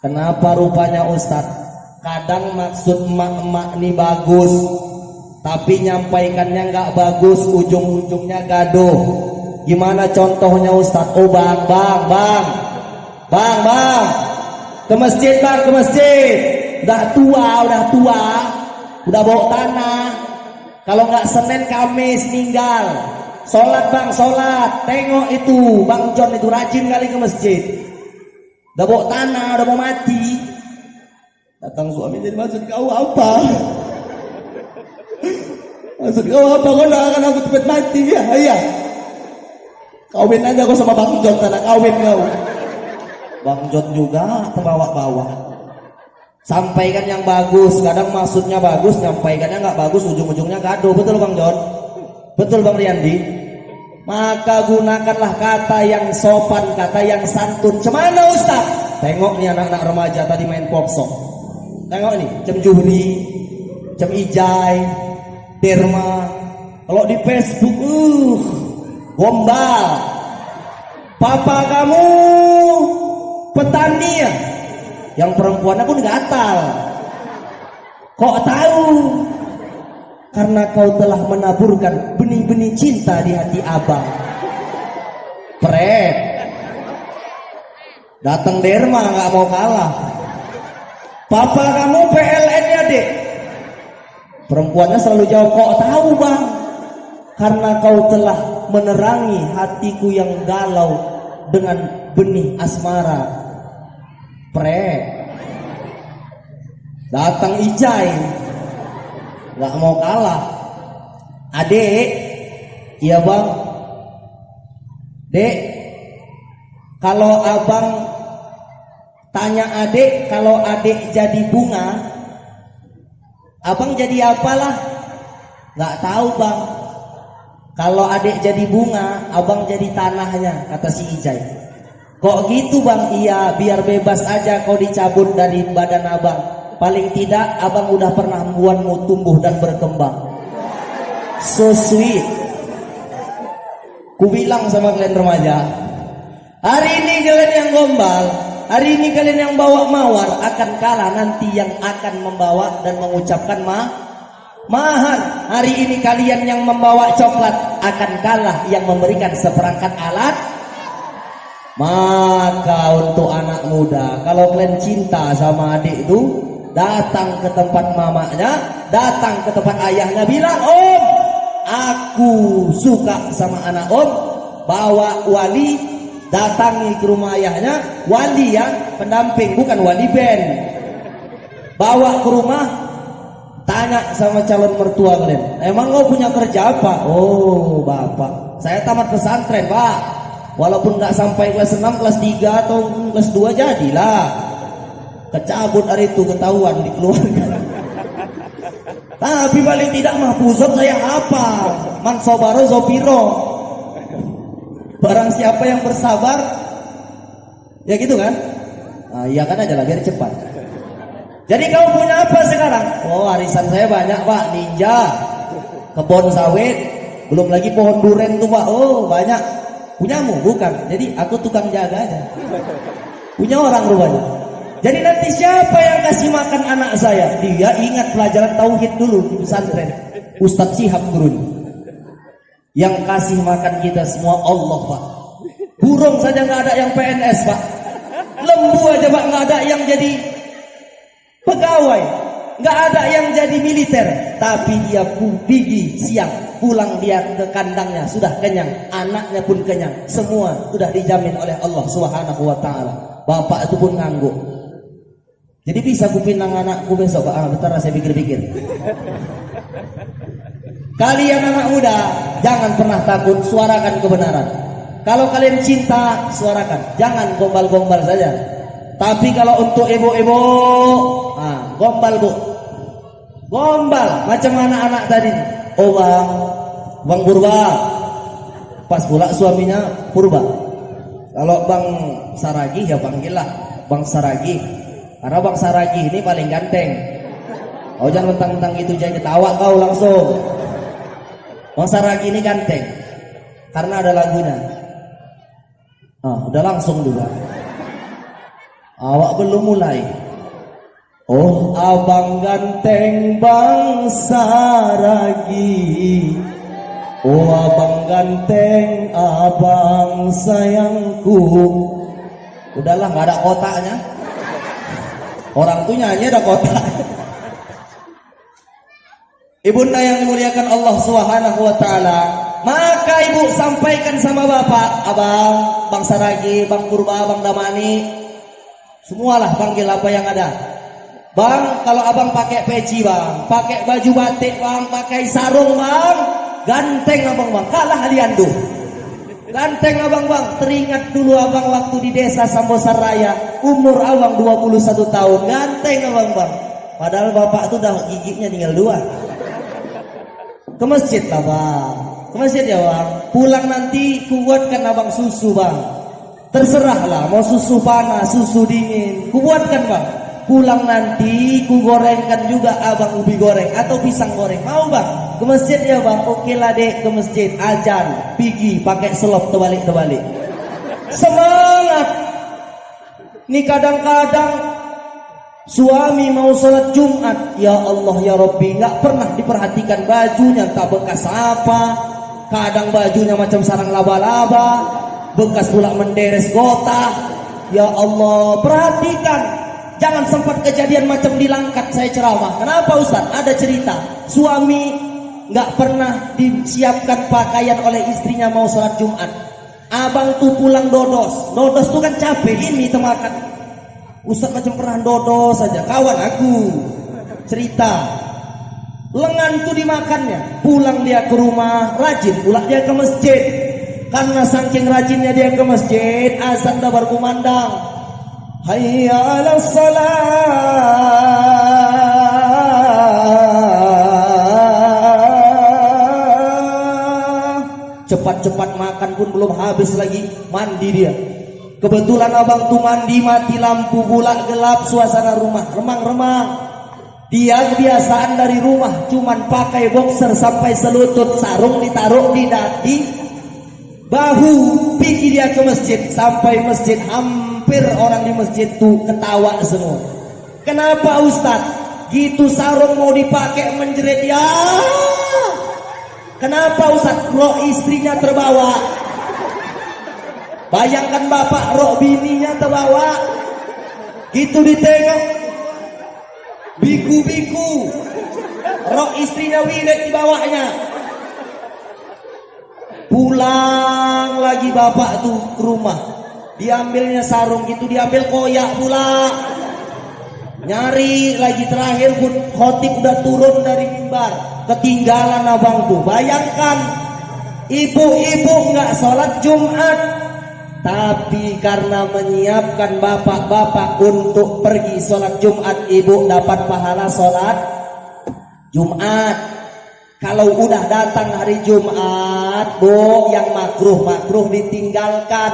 Kenapa rupanya Ustadz? Kadang maksud emak-emak ini bagus, tapi nyampaikannya nggak bagus, ujung-ujungnya gaduh. Gimana contohnya Ustadz? Oh bang, ke masjid bang, ke masjid. Udah tua, udah bawa tanah. Kalau nggak Senin Kamis meninggal. Sholat bang, sholat. Tengok itu Bang John itu rajin kali ke masjid. Udah bawa tanah, udah mau mati. Datang suami jadi maksud kau apa? Maksud kau apa? Kau nak akan aku cepat mati ya? Iya. Kawin aja kau sama Bang John, tanah kawin kau. Bang John juga terbawa-bawa. Sampaikan yang bagus, kadang maksudnya bagus, nyampaikannya nggak bagus, ujung-ujungnya gaduh. Betul Bang John? Betul Bang Riyandi? Maka gunakanlah kata yang sopan, kata yang santun. Cemana Ustaz? Tengok nih anak-anak remaja tadi main popsok. Tengok nih, Cem Juhri, Cem Ijai, Derma. Kalau di Facebook, gombal. Papa kamu petani ya? Yang perempuannya pun gatal. Kok tahu? Karena kau telah menaburkan benih-benih cinta di hati abang. Pret. Datang Derma nggak mau kalah. Papa kamu PLN ya dek? Perempuannya selalu jawab, kok tahu bang? Karena kau telah menerangi hatiku yang galau dengan benih asmara. Pret. Datang Ijai. Gak mau kalah. Adek, iya bang. Dek, kalau abang tanya adek, kalau adek jadi bunga, abang jadi apalah? Gak tahu bang. Kalau adek jadi bunga, abang jadi tanahnya, kata si Ijai. Kok gitu bang? Iya, biar bebas aja kau dicabut dari badan abang. Paling tidak abang udah pernah membuatmu tumbuh dan berkembang. So sweet. Ku bilang sama kalian remaja, hari ini kalian yang gombal, hari ini kalian yang bawa mawar, akan kalah nanti yang akan membawa dan mengucapkan mahar. Hari ini kalian yang membawa coklat, akan kalah yang memberikan seperangkat alat. Maka untuk anak muda, kalau kalian cinta sama adik itu, datang ke tempat mamanya, datang ke tempat ayahnya, bilang, Om, aku suka sama anak Om. Bawa wali, datangi ke rumah ayahnya, wali ya, pendamping, bukan wali band. Bawa ke rumah, tanya sama calon mertua kalian, emang kau punya kerja apa? Oh bapak, saya tamat pesantren pak. Walaupun nggak sampai kelas 6, kelas 3 atau kelas 2 jadilah. kecabut hari itu, ketahuan dikeluarkan. Tapi paling tidak mahfuzat saya apa? Man sobaro zopiro. Barang siapa yang bersabar, ya gitu kan? Nah, iya kan aja lah biar cepat. Jadi kamu punya apa sekarang? Oh, arisan saya banyak Pak, ninja, kebun sawit, belum lagi pohon duren tuh Pak. Oh banyak. Punyamu? Bukan. Jadi aku tukang jaga aja. Punya orang rupanya. Jadi nanti siapa yang kasih makan anak saya? Dia ingat pelajaran tauhid dulu di pesantren. Ustadz Syihab gurunya. Yang kasih makan kita semua Allah Pak. Burung saja nggak ada yang PNS Pak. Lembu aja Pak nggak ada yang jadi pegawai, nggak ada yang jadi militer. Tapi dia pergi siang, pulang dia ke kandangnya sudah kenyang, anaknya pun kenyang, semua sudah dijamin oleh Allah Subhanahu Wa Taala. Bapak itu pun ngangguk. Jadi bisa ku pinang anakku besok Pak. Bentar saya pikir-pikir. Kalian anak muda, jangan pernah takut, suarakan kebenaran. Kalau kalian cinta, suarakan. Jangan gombal-gombal saja. Tapi kalau untuk ibu-ibu, gombal Bu. Gombal macam anak-anak tadi. Oh Bang Purba. Pas pula suaminya Purba. Kalau Bang Saragi ya panggillah Bang Saragi. Karena Bang Saragi ini paling ganteng. Oh jangan mentang-mentang itu jangan ketawa kau langsung. Bang Saragi ini ganteng. Karena ada lagunya. Udah langsung juga. Awak belum mulai. Oh abang ganteng Bang Saragi. Oh abang ganteng, abang sayangku. Udahlah nggak ada kotaknya. Orang tuh nyanyi ada kotak. Ibunda yang dimuliakan Allah Subhanahu Wa Taala, maka ibu sampaikan sama bapak, abang, Bang Saragi, Bang Purba, Bang Damani, semualah panggil apa yang ada. Bang, kalau abang pakai peci Bang, pakai baju batik Bang, pakai sarung Bang, ganteng abang Bang, kalah Aliando. Ganteng abang Bang, teringat dulu abang waktu di desa Sambosan Raya, umur abang 21 tahun, ganteng abang Bang. Padahal bapak tuh udah giginya tinggal 2. Ke masjid lah Bang, ke masjid ya Bang. Pulang nanti kubuatkan abang susu Bang. Terserahlah mau susu panas, susu dingin, kubuatkan Bang. Pulang nanti ku gorengkan juga abang ubi goreng atau pisang goreng. Mau Bang? Ke masjid ya Bang? Oke lah dek, ke masjid. Ajan, pergi pakai selop terbalik-terbalik. Semangat. Ini kadang-kadang suami mau sholat Jumat, ya Allah ya Rabbi, nggak pernah diperhatikan bajunya, tak bekas apa. Kadang bajunya macam sarang laba-laba, bekas pula menderes gota. Ya Allah, perhatikan. Jangan sempat kejadian macam di Langkat saya ceramah. Kenapa Ustaz? Ada cerita. Suami nggak pernah disiapkan pakaian oleh istrinya mau sholat Jumat. Abang tuh pulang dodos. Dodos tuh kan capek, ini temakan. Ustaz macam pernah dodos saja. Kawan aku cerita. Lengan tuh dimakannya. Pulang dia ke rumah, rajin pula dia ke masjid. Karena saking rajinnya dia ke masjid, azan dah berkumandang. Hayya 'alas salah. Cepat-cepat makan pun belum habis lagi, mandi dia. Kebetulan abang tuh mandi, mati lampu, bulak gelap, suasana rumah remang-remang. Dia kebiasaan dari rumah cuman pakai boxer sampai selutut, sarung ditaruh di dadi, bahu. Pergi dia ke masjid, sampai masjid hampir orang di masjid tuh ketawa semua. Kenapa Ustaz? Gitu sarung mau dipakai menjerit ya. Kenapa Ustaz? Roh istrinya terbawa. Bayangkan bapak, roh bininya terbawa. Gitu ditengok, biku-biku, roh istrinya wilet di bawahnya. Pulang lagi bapak tuh ke rumah, diambilnya sarung gitu, diambil koyak pula. Nyari lagi, terakhir khotib udah turun dari mimbar, ketinggalan abang tuh. Bayangkan, ibu-ibu nggak sholat Jumat, Tapi karena menyiapkan bapak-bapak untuk pergi sholat Jumat, ibu dapat pahala sholat Jumat. Kalau udah datang hari Jumat, bu, yang makruh ditinggalkan.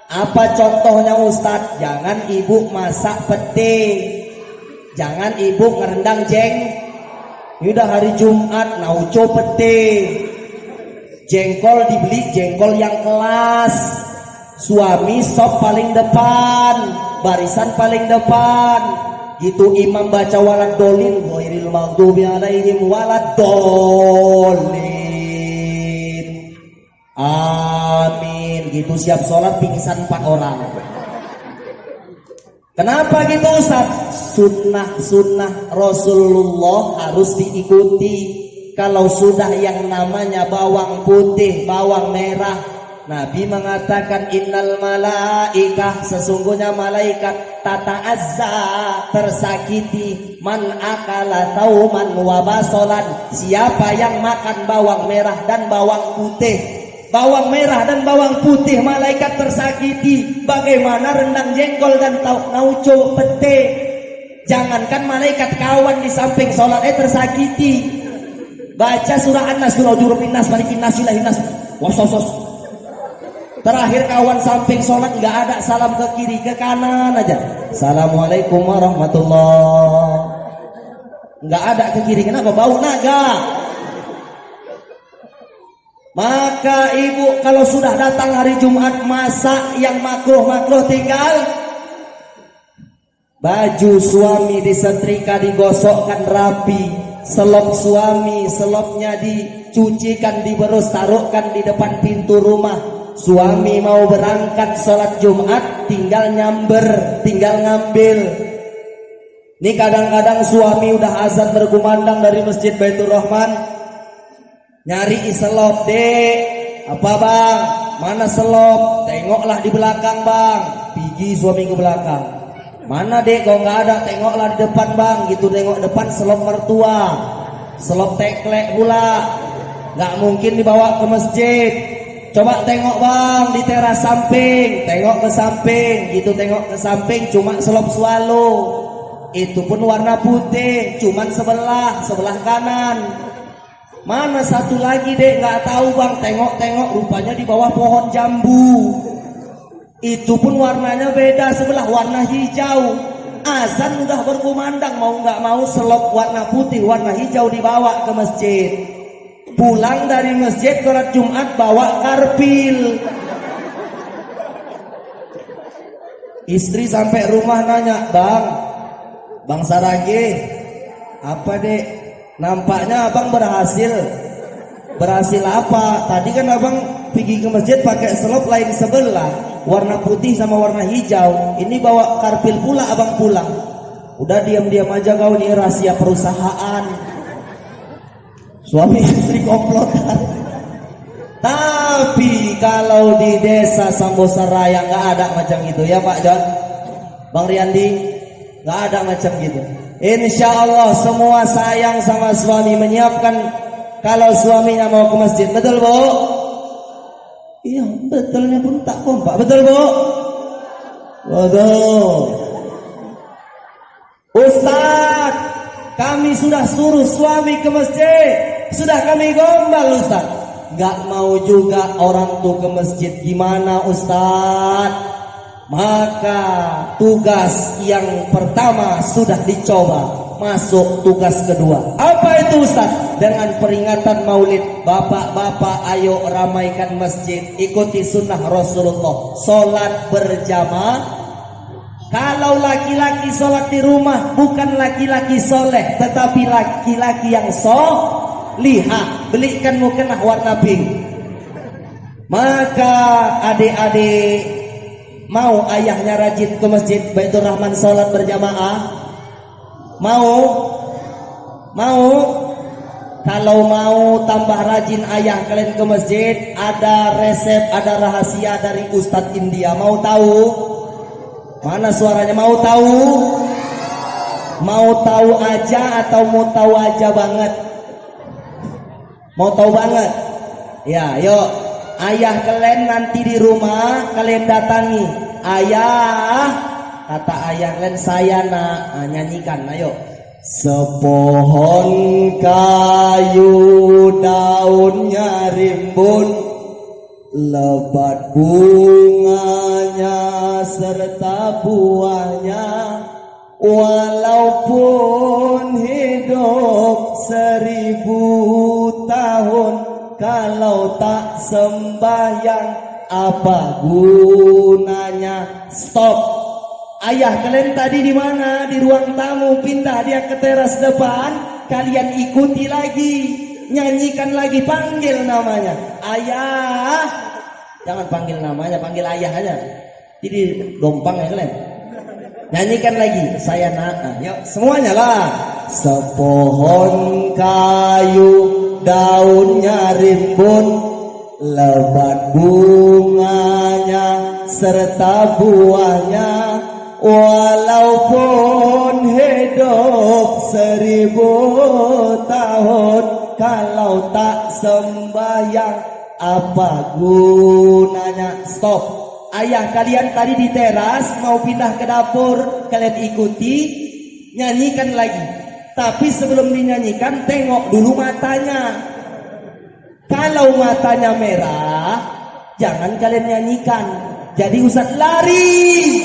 Apa contohnya Ustadz? Jangan ibu masak pete, jangan ibu ngerendang ini udah hari Jumat, nauco pete, jengkol dibeli jengkol yang kelas. Suami sop paling depan, barisan paling depan. Gitu imam baca walad dolin, ghairil maghdubi alaihim walad dolin. Amin. Gitu siap sholat pingsan 4 orang. Kenapa gitu Ustaz? Sunnah Rasulullah harus diikuti. Kalau sudah yang namanya bawang putih, bawang merah, Nabi mengatakan innal malaikah, sesungguhnya malaikat tata'azza, tersakiti man akala tauman wa basolan, siapa yang makan bawang merah dan bawang putih. Bawang merah dan bawang putih malaikat tersakiti. Bagaimana rendang jengkol dan nauco pete? Jangankan malaikat, kawan di samping sholat tersakiti. Baca surah An-Nas, qul a'udzu birabbin nas, malikin nas, ilahin nas, wasos. Terakhir kawan samping sholat nggak ada salam ke kiri ke kanan aja. Assalamualaikum warahmatullah. Nggak ada ke kiri, kenapa? Bau naga. Maka ibu kalau sudah datang hari Jumat, masak yang makruh tinggal. Baju suami disetrika, digosokkan rapi. Selop suami, selopnya dicucikan, diberus, taruhkan di depan pintu rumah. Suami mau berangkat sholat Jumat, tinggal nyamber, tinggal ngambil. Ini kadang-kadang suami udah azan berkumandang dari Masjid Baitur Rahman, nyari selop, dek. Apa bang? Mana selop? Tengoklah di belakang bang. Pergi suami ke belakang. Mana dek? Kalau nggak ada, tengoklah di depan bang. Gitu tengok depan, selop mertua, selop teklek pula. Nggak mungkin dibawa ke masjid. Coba tengok bang di teras samping, tengok ke samping, gitu tengok ke samping, cuma selop swallow. Itu pun warna putih, cuman sebelah kanan. Mana satu lagi dek? Nggak tahu bang. Tengok rupanya di bawah pohon jambu. Itu pun warnanya beda, sebelah warna hijau. Azan udah berkumandang, mau nggak mau selop warna putih, warna hijau dibawa ke masjid. Pulang dari masjid sholat Jumat bawa karpil. Istri sampai rumah nanya, Bang Sarage, apa dek? Nampaknya abang berhasil. Berhasil apa? Tadi kan abang pergi ke masjid pakai selop lain sebelah, warna putih sama warna hijau. Ini bawa karpil pula abang pulang. Udah diam-diam aja kau, ini rahasia perusahaan. Suami istri komplotan. Tapi kalau di desa Sambosaraya nggak ada macam itu ya Pak John, Bang Riyandi, nggak ada macam gitu. Insya Allah semua sayang sama suami, menyiapkan kalau suaminya mau ke masjid. Betul Bu? Iya, betulnya pun tak kompak. Betul Bu? Betul. Ustaz, kami sudah suruh suami ke masjid, sudah kami gombal Ustaz. Gak mau juga orang tuh ke masjid, gimana Ustaz? Maka tugas yang pertama sudah dicoba, masuk tugas kedua. Apa itu Ustaz? Dengan peringatan maulid, bapak-bapak ayo ramaikan masjid, ikuti sunnah Rasulullah, sholat berjamaah. Kalau laki-laki sholat di rumah, bukan laki-laki soleh, tetapi laki-laki yang solihah. Belikan mukena warna pink. Maka adik-adik mau ayahnya rajin ke masjid Baitur Rahman sholat berjamaah? Mau? Kalau mau tambah rajin ayah kalian ke masjid, ada resep, ada rahasia dari Ustadz India. Mau tahu? Mana suaranya? Mau tahu? Mau tahu aja atau mau tahu aja banget? Mau tahu banget? Ya, yuk. ayah kalian nanti di rumah kalian datangi, ayah, kata ayah kalian, saya nak, nyanyikan, ayo. Sepohon kayu daunnya rimbun, lebat bunganya serta buahnya, walaupun hidup 1000 tahun, kalau tak sembahyang apa gunanya? Stop. Ayah kalian tadi di mana? Di ruang tamu, pindah dia ke teras depan. Kalian ikuti lagi, nyanyikan lagi, panggil namanya. Ayah. Jangan panggil namanya, panggil ayah aja. Jadi gompang ya kalian. Nyanyikan lagi, saya nak. Yuk, semuanya lah. Sepohon kayu daunnya rimbun, lebat bunganya serta buahnya, walaupun hidup 1000 tahun, kalau tak sembahyang apa gunanya? Stop. Ayah kalian tadi di teras mau pindah ke dapur, kalian ikuti, nyanyikan lagi. Tapi sebelum dinyanyikan, tengok dulu matanya. Kalau matanya merah, jangan kalian nyanyikan. Jadi Ustadz lari.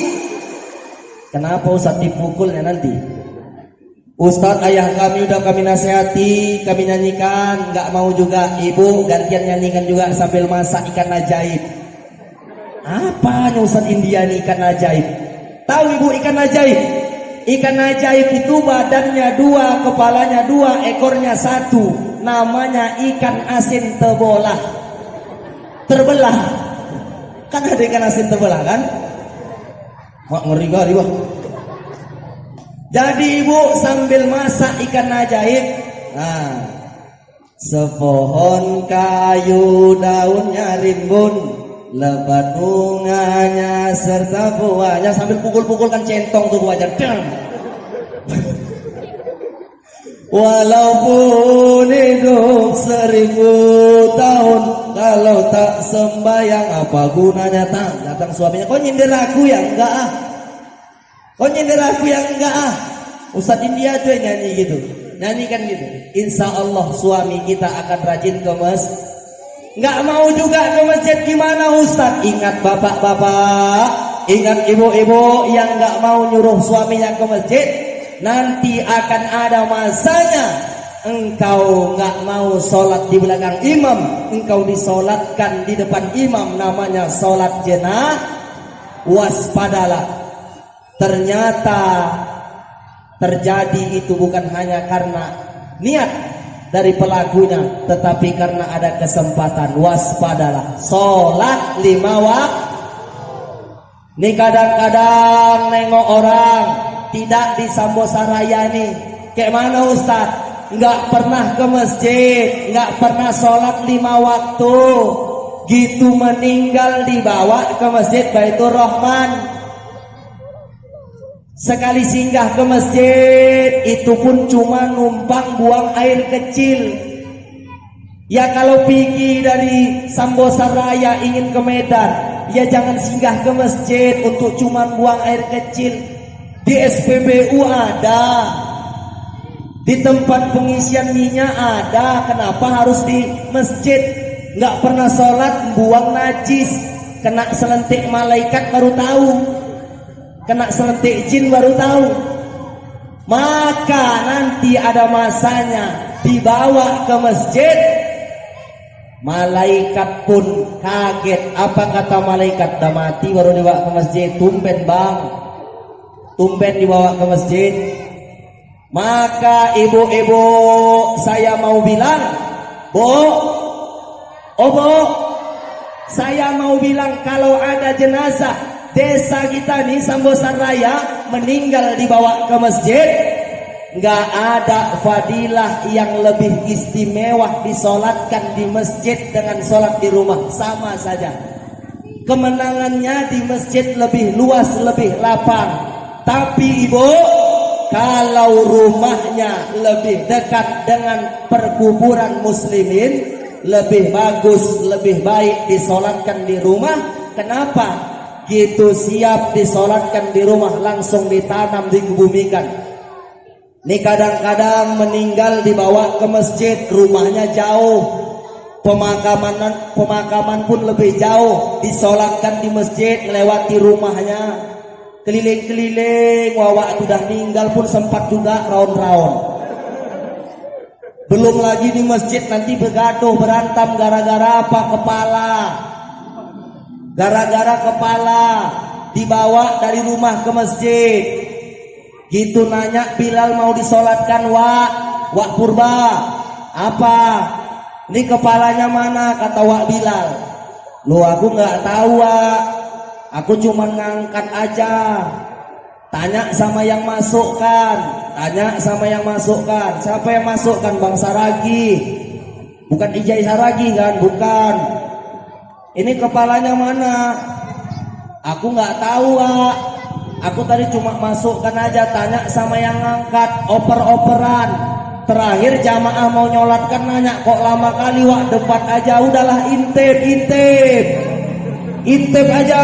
Kenapa Ustadz dipukulnya nanti? Ustadz, ayah kami udah kami nasihati, kami nyanyikan, nggak mau juga. Ibu gantian nyanyikan juga sambil masak ikan ajaib. Apanya Ustadz India nih ikan ajaib? Tahu ibu ikan ajaib? Ikan ajaib itu badannya 2, kepalanya 2, ekornya 1. Namanya ikan asin terbelah. Terbelah. Kan ada ikan asin terbelah kan? Mak ngeri kali wah. Jadi ibu sambil masak ikan ajaib. Nah, sepohon kayu daunnya rimbun, lebat bunganya serta buahnya, sambil pukul-pukulkan centong tuh wajar. Walaupun hidup 1000 tahun, kalau tak sembahyang apa gunanya? Datang suaminya, kau nyindir aku ya? Enggak ah. Kau nyindir aku ya? Enggak ah. Ustadz India tuh yang nyanyi gitu, nyanyikan gitu. Insya Allah suami kita akan rajin ke masjid. Nggak mau juga ke masjid, gimana Ustadz? Ingat bapak-bapak, ingat ibu-ibu yang nggak mau nyuruh suaminya ke masjid, nanti akan ada masanya engkau nggak mau sholat di belakang imam, engkau disolatkan di depan imam, namanya sholat jenazah. Waspadalah, ternyata terjadi itu bukan hanya karena niat dari pelakunya, tetapi karena ada kesempatan. Waspadalah, sholat 5 waktu. Nih kadang-kadang nengok orang tidak di Sambosaraya nih, kayak mana Ustadz? Nggak pernah ke masjid, nggak pernah sholat 5 waktu, gitu meninggal dibawa ke masjid Baitur Rahman. Sekali singgah ke masjid, itu pun cuma numpang buang air kecil. Ya kalau pergi dari Sambosaraya ingin ke Medan, ya jangan singgah ke masjid untuk cuma buang air kecil. Di SPBU ada, di tempat pengisian minyak ada, kenapa harus di masjid? Nggak pernah sholat, buang najis, kena selentik malaikat baru tahu, kena selentik jin baru tahu. Maka nanti ada masanya dibawa ke masjid, malaikat pun kaget. Apa kata malaikat? Dah mati baru dibawa ke masjid. Tumben bang, tumben dibawa ke masjid. Maka ibu-ibu saya mau bilang, Bu, oh Bu, saya mau bilang kalau ada jenazah desa kita nih Sambosaraya meninggal dibawa ke masjid, nggak ada fadilah yang lebih istimewa disolatkan di masjid dengan sholat di rumah, sama saja. Kemenangannya di masjid lebih luas, lebih lapang. Tapi ibu, kalau rumahnya lebih dekat dengan perkuburan muslimin, lebih bagus, lebih baik disolatkan di rumah. Kenapa? Gitu siap disolatkan di rumah langsung ditanam, dikebumikan. Ini kadang-kadang meninggal dibawa ke masjid, rumahnya jauh, pemakaman pun lebih jauh, disolatkan di masjid, melewati rumahnya, keliling-keliling, wawak sudah meninggal pun sempat juga raun-raun. Belum lagi di masjid nanti bergaduh berantam gara-gara apa? Kepala. Gara-gara kepala dibawa dari rumah ke masjid. Gitu nanya Bilal mau disolatkan, Wak Purba. Apa? Ini kepalanya mana? Kata Wak Bilal. Loh aku nggak tahu, Wak. Aku cuma ngangkat aja. Tanya sama yang masukkan. Siapa yang masukkan? Bang Saragi. Bukan Ijai Saragi kan? Bukan. Ini kepalanya mana? Aku nggak tahu, Wak. Aku tadi cuma masukkan aja. Tanya sama yang ngangkat. Oper-operan. Terakhir jamaah mau nyolatkan nanya, kok lama kali, Wak? Debat aja. Udahlah, intip aja.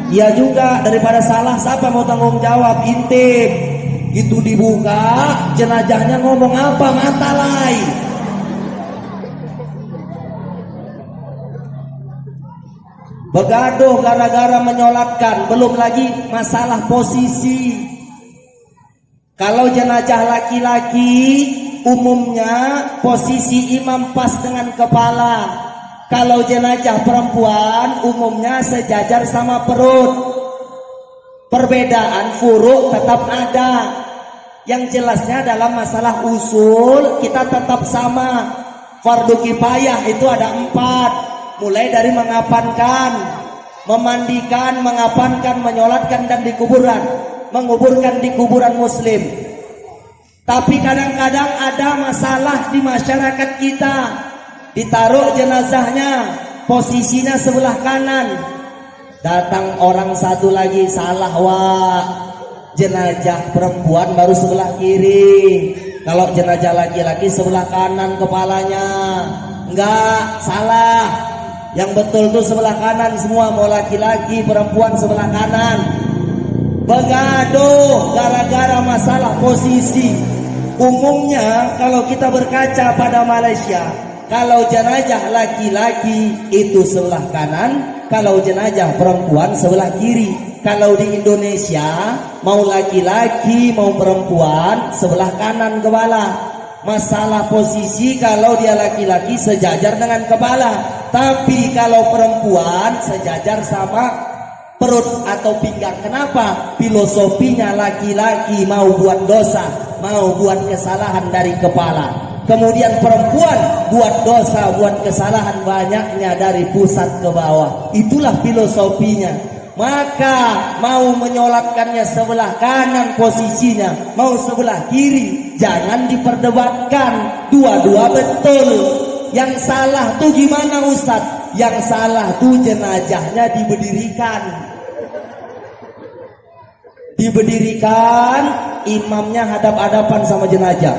Iya juga, daripada salah siapa mau tanggung jawab? Intip. Itu dibuka, jenazahnya ngomong apa? Matalai. Begaduh gara-gara menyolatkan. Belum lagi masalah posisi. Kalau jenazah laki-laki umumnya posisi imam pas dengan kepala. Kalau jenazah perempuan umumnya sejajar sama perut. Perbedaan furuk tetap ada. Yang jelasnya dalam masalah usul kita tetap sama. Fardu kifayah itu ada 4. Mulai dari mengapankan, memandikan, mengapankan, menyolatkan, dan menguburkan di kuburan muslim. Tapi kadang-kadang ada masalah di masyarakat kita. Ditaruh jenazahnya, posisinya sebelah kanan. Datang orang satu lagi, salah, Wak. Jenazah perempuan baru sebelah kiri. Kalau jenazah laki-laki sebelah kanan kepalanya. Enggak, salah. Yang betul tuh sebelah kanan semua. Mau laki-laki, perempuan sebelah kanan. Begaduh gara-gara masalah posisi. Umumnya kalau kita berkaca pada Malaysia, kalau jenazah laki-laki itu sebelah kanan, kalau jenazah perempuan sebelah kiri. Kalau di Indonesia mau laki-laki mau perempuan sebelah kanan kepala. Masalah posisi kalau dia laki-laki sejajar dengan kepala, tapi kalau perempuan sejajar sama perut atau pinggang. Kenapa? Filosofinya laki-laki mau buat dosa, mau buat kesalahan dari kepala. Kemudian perempuan buat dosa, buat kesalahan banyaknya dari pusat ke bawah. Itulah filosofinya. Maka mau menyolatkannya sebelah kanan posisinya, mau sebelah kiri, jangan diperdebatkan. Dua-dua betul. Yang salah tuh gimana, Ustadz? Yang salah tuh jenazahnya diberdirikan, imamnya hadap-hadapan sama jenazah.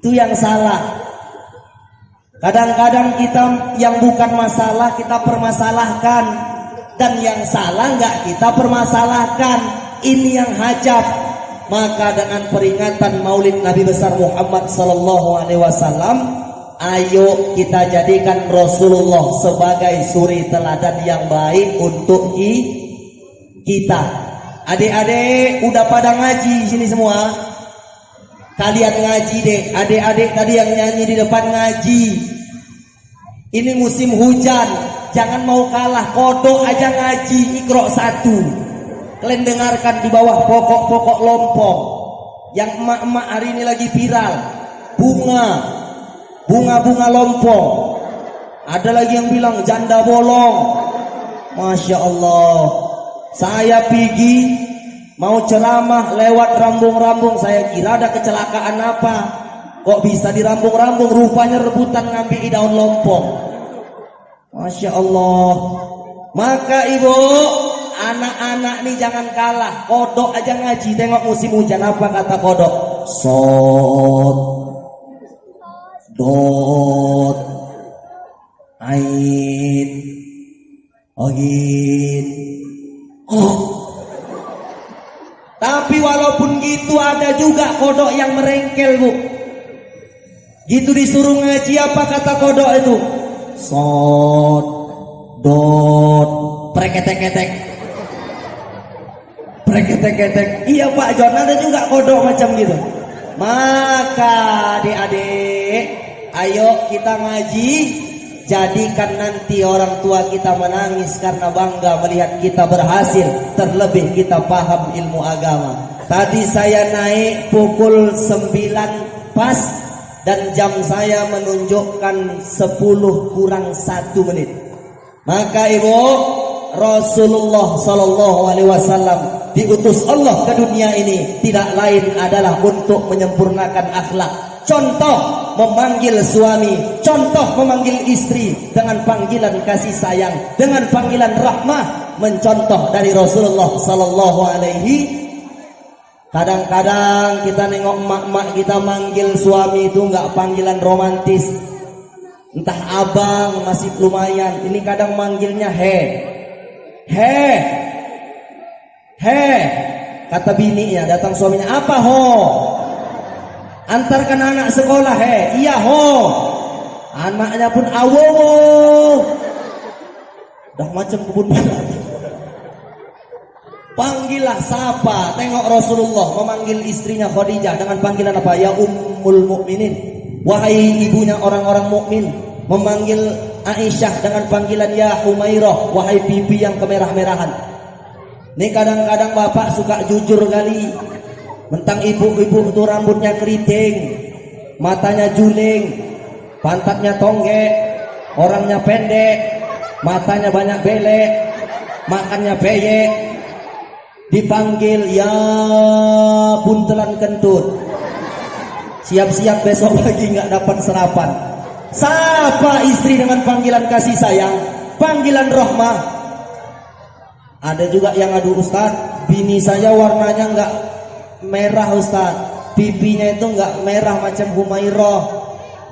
Itu yang salah. Kadang-kadang kita yang bukan masalah kita permasalahkan, dan yang salah nggak kita permasalahkan. Ini yang hajab. Maka dengan peringatan Maulid Nabi besar Muhammad sallallahu alaihi wasallam, ayo kita jadikan Rasulullah sebagai suri teladan yang baik untuk kita. Adik-adik udah pada ngaji sini semua? Kalian ngaji deh, adik-adik tadi yang nyanyi di depan ngaji. Ini musim hujan, jangan mau kalah, kodok aja ngaji Iqra 1. Kalian dengarkan di bawah pokok-pokok lompong. Yang emak-emak hari ini lagi viral, bunga lompong. Ada lagi yang bilang janda bolong. Masya Allah. Saya pergi mau ceramah lewat rambung-rambung, saya kira ada kecelakaan apa. Kok bisa di rambung-rambung? Rupanya rebutan ngambil daun lompong. Masya Allah. Maka ibu, anak-anak nih jangan kalah. Kodok aja ngaji. Tengok musim hujan apa kata kodok? dot, ain, ogin, oh. Tapi walaupun gitu ada juga kodok yang merengkel, Bu. Gitu disuruh ngaji apa kata kodok itu? Sot, dot, preketek-ketek. Preketek-ketek. Iya Pak John, ada juga kodok macam gitu. Maka adik-adik, ayo kita ngaji. Jadikan nanti orang tua kita menangis karena bangga melihat kita berhasil. Terlebih kita paham ilmu agama. Tadi saya naik pukul 9 pas, dan jam saya menunjukkan 10 kurang 1 menit. Maka Ibu, Rasulullah Sallallahu Alaihi Wasallam diutus Allah ke dunia ini tidak lain adalah untuk menyempurnakan akhlak. Contoh memanggil suami, contoh memanggil istri dengan panggilan kasih sayang, dengan panggilan rahmah, mencontoh dari Rasulullah Sallallahu Alaihi. Kadang-kadang kita nengok emak-emak kita manggil suami itu nggak panggilan romantis, entah abang masih lumayan. Ini kadang manggilnya he, kata bininya, datang suaminya, apa ho? Antarkan anak sekolah, he, iya ho. Anaknya pun awo, dah macam kebun binatang. Panggillah sapa. Tengok Rasulullah memanggil istrinya Khadijah dengan panggilan apa? Ya Ummul Mukminin, wahai ibunya orang-orang mukmin. Memanggil Aisyah dengan panggilan ya Humairah, wahai pipi yang kemerah-merahan. Ini kadang-kadang bapak suka jujur kali. Mentang ibu-ibu itu rambutnya keriting, matanya juling, pantatnya tonggek, orangnya pendek, matanya banyak belek, makannya beyek. Dipanggil ya buntelan kentut, siap-siap besok lagi nggak dapat sarapan. Sapa istri dengan panggilan kasih sayang, panggilan rahmah. Ada juga yang aduh Ustaz, bini saya warnanya nggak merah Ustaz, pipinya itu nggak merah macam Humairah.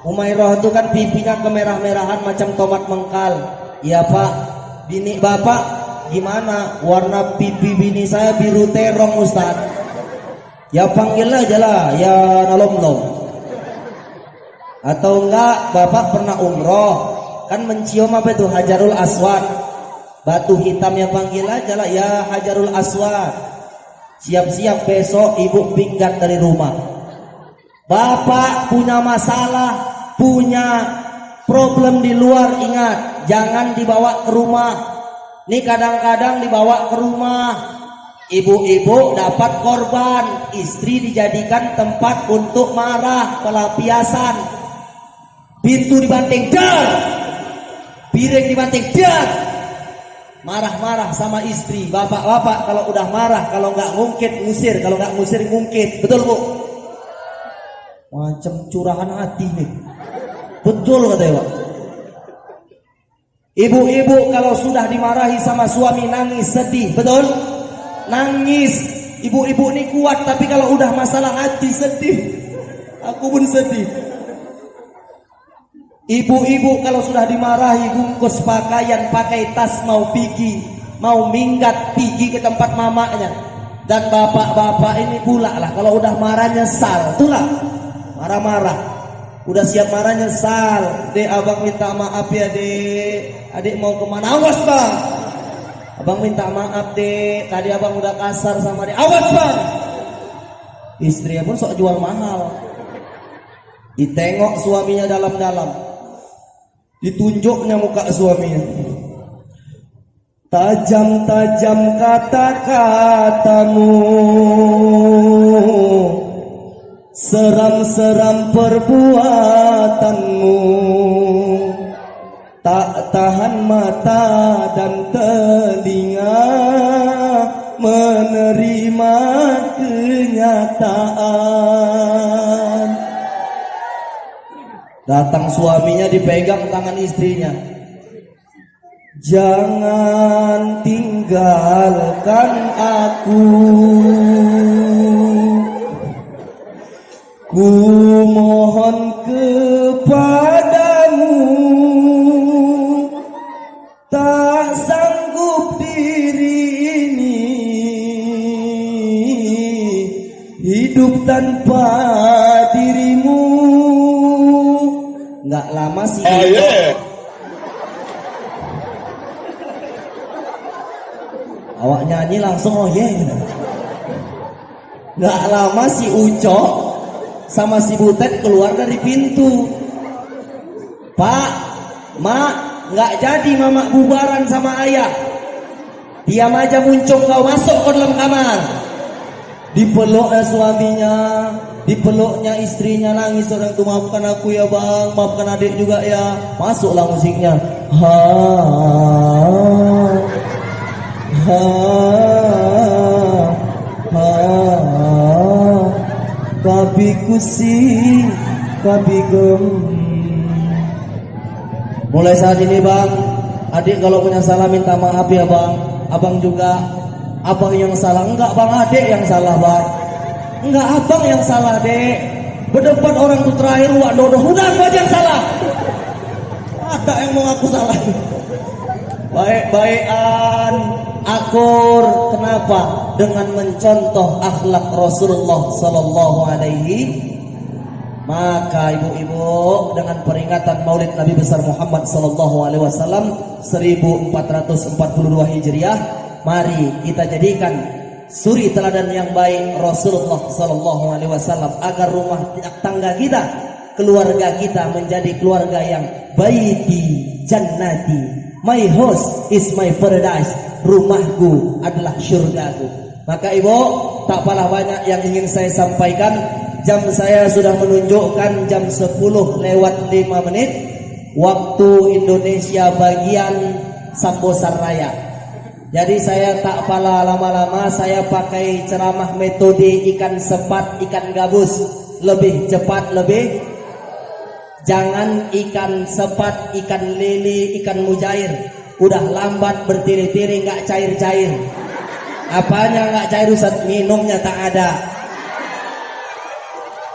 Humairah itu kan pipinya kemerah-merahan macam tomat mengkal. Iya Pak, bini bapak gimana? Warna pipi bini saya biru terong Ustaz. Ya panggil aja lah ya nalom-nom. Atau enggak, bapak pernah umroh, kan mencium apa itu Hajarul Aswad, batu hitam, yang panggil aja lah ya Hajarul Aswad. Siap-siap besok ibu pinggat dari rumah. Bapak punya masalah, punya problem di luar, ingat jangan dibawa ke rumah. Ini kadang-kadang dibawa ke rumah, ibu-ibu dapat korban, istri dijadikan tempat untuk marah, pelampiasan. Pintu dibanting, dar. Piring dibanting, dar. Marah-marah sama istri. Bapak-bapak kalau udah marah, kalau nggak ngungkit ngusir, kalau nggak ngusir ngungkit. Betul Bu? Macam curahan hati nih. Betul kata Pak. Ibu-ibu kalau sudah dimarahi sama suami nangis, sedih, betul? Nangis. Ibu-ibu ini kuat, tapi kalau udah masalah hati sedih. Aku pun sedih. Ibu-ibu kalau sudah dimarahi bungkus pakaian, pakai tas, mau pergi, mau minggat, pergi ke tempat mamanya. Dan bapak-bapak ini pula lah kalau udah marah nyesal, itulah marah-marah. Udah siap marah nyesal. Dek, abang minta maaf ya dek. Adik mau kemana? Awas bang. Abang minta maaf dek. Tadi abang udah kasar sama dek. Awas bang. Istrinya pun sok jual mahal. Ditengok suaminya dalam-dalam. Ditunjuknya muka suaminya. Tajam-tajam kata-katamu, seram-seram perbuatanmu, tak tahan mata dan telinga menerima kenyataan. Datang suaminya dipegang tangan istrinya. Jangan tinggalkan aku, ku mohon kepadamu, tak sanggup diri ini hidup tanpa dirimu. Nggak lama sih. Awak nyanyi langsung oh yeah gitu. Nggak lama si Ucok sama si Butet keluar dari pintu. Pak, Mak, nggak jadi mama bubaran sama ayah. Diam aja muncul, kau masuk ke dalam kamar. Dipeluknya suaminya, dipeluknya istrinya, nangis orang itu, maafkan aku ya bang, maafkan adik juga ya. Masuklah musiknya. Ha, ha, ha, tapi kusing, tapi gem. Mulai saat ini bang, adik kalau punya salah minta maaf ya bang. Abang juga. Abang yang salah, enggak bang, adik yang salah bang. Enggak abang yang salah dek. Berdebat orang tuh terakhir wak dodoh, udah gua yang salah. Ada yang mau aku salah. Baik-baikan, akur. Kenapa? Dengan mencontoh akhlak Rasulullah Sallallahu Alaihi. Maka ibu-ibu, dengan peringatan Maulid Nabi besar Muhammad Sallallahu Alaihi Wasallam 1442 Hijriah, mari kita jadikan suri teladan yang baik Rasulullah Sallallahu Alaihi Wasallam agar rumah tangga kita, keluarga kita menjadi keluarga yang baiti jannati. My house is my paradise. Rumahku adalah syurgaku. Maka ibu, tak apalah banyak yang ingin saya sampaikan. Jam saya sudah menunjukkan jam 10:05 waktu Indonesia bagian Sambosan Raya. Jadi saya tak pala lama-lama, saya pakai ceramah metode ikan sepat, ikan gabus. Lebih cepat, lebih. Jangan ikan sepat, ikan lele, ikan mujair. Udah lambat bertiri-tiri, nggak cair-cair. Apanya nggak cair Ustaz? Minumnya tak ada.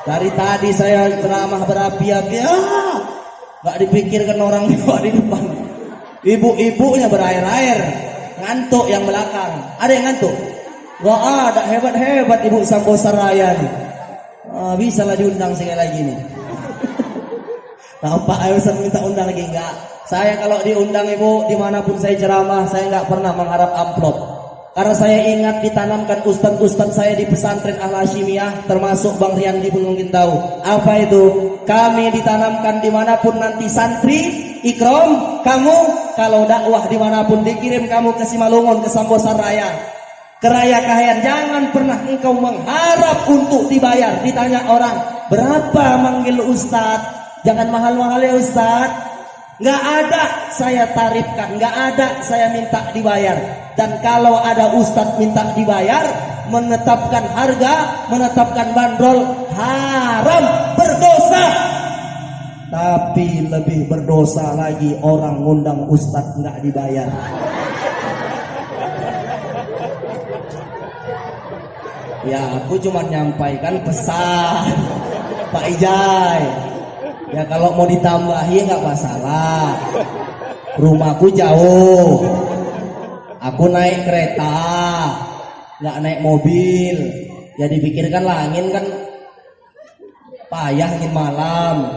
Dari tadi saya ceramah berapi-api, nggak dipikirkan orang tua di depan. Ibu-ibunya berair-air. Ngantuk yang belakang. Ada yang ngantuk? Gak ada, hebat-hebat ibu Sambosan Raya nih. Bisa lah diundang sekali lagi nih. Nampak ayo Ustaz minta undang lagi? Enggak. Saya kalau diundang ibu dimanapun saya ceramah, saya nggak pernah mengharap amplop. Karena saya ingat ditanamkan ustaz-ustaz saya di pesantren Al-Hashimiyah, termasuk Bang Riyandi pun mungkin tahu. Apa itu? Kami ditanamkan dimanapun nanti santri, ikram, kamu kalau dakwah dimanapun dikirim kamu ke Simalungun, ke Sambosan Raya, ke Raya Kahayan, jangan pernah engkau mengharap untuk dibayar. Ditanya orang, berapa manggil ustaz? Jangan mahal-mahal ya ustaz. Nggak ada saya tarifkan, nggak ada saya minta dibayar. Dan kalau ada ustadz minta dibayar, menetapkan harga, menetapkan bandrol, haram, berdosa. Tapi lebih berdosa lagi orang ngundang ustadz nggak dibayar. Ya aku cuma nyampaikan pesan Pak Ijai. Ya kalau mau ditambahi nggak masalah. Rumahku jauh. Aku naik kereta, nggak naik mobil. Ya dipikirkan lah, angin kan payah, angin malam.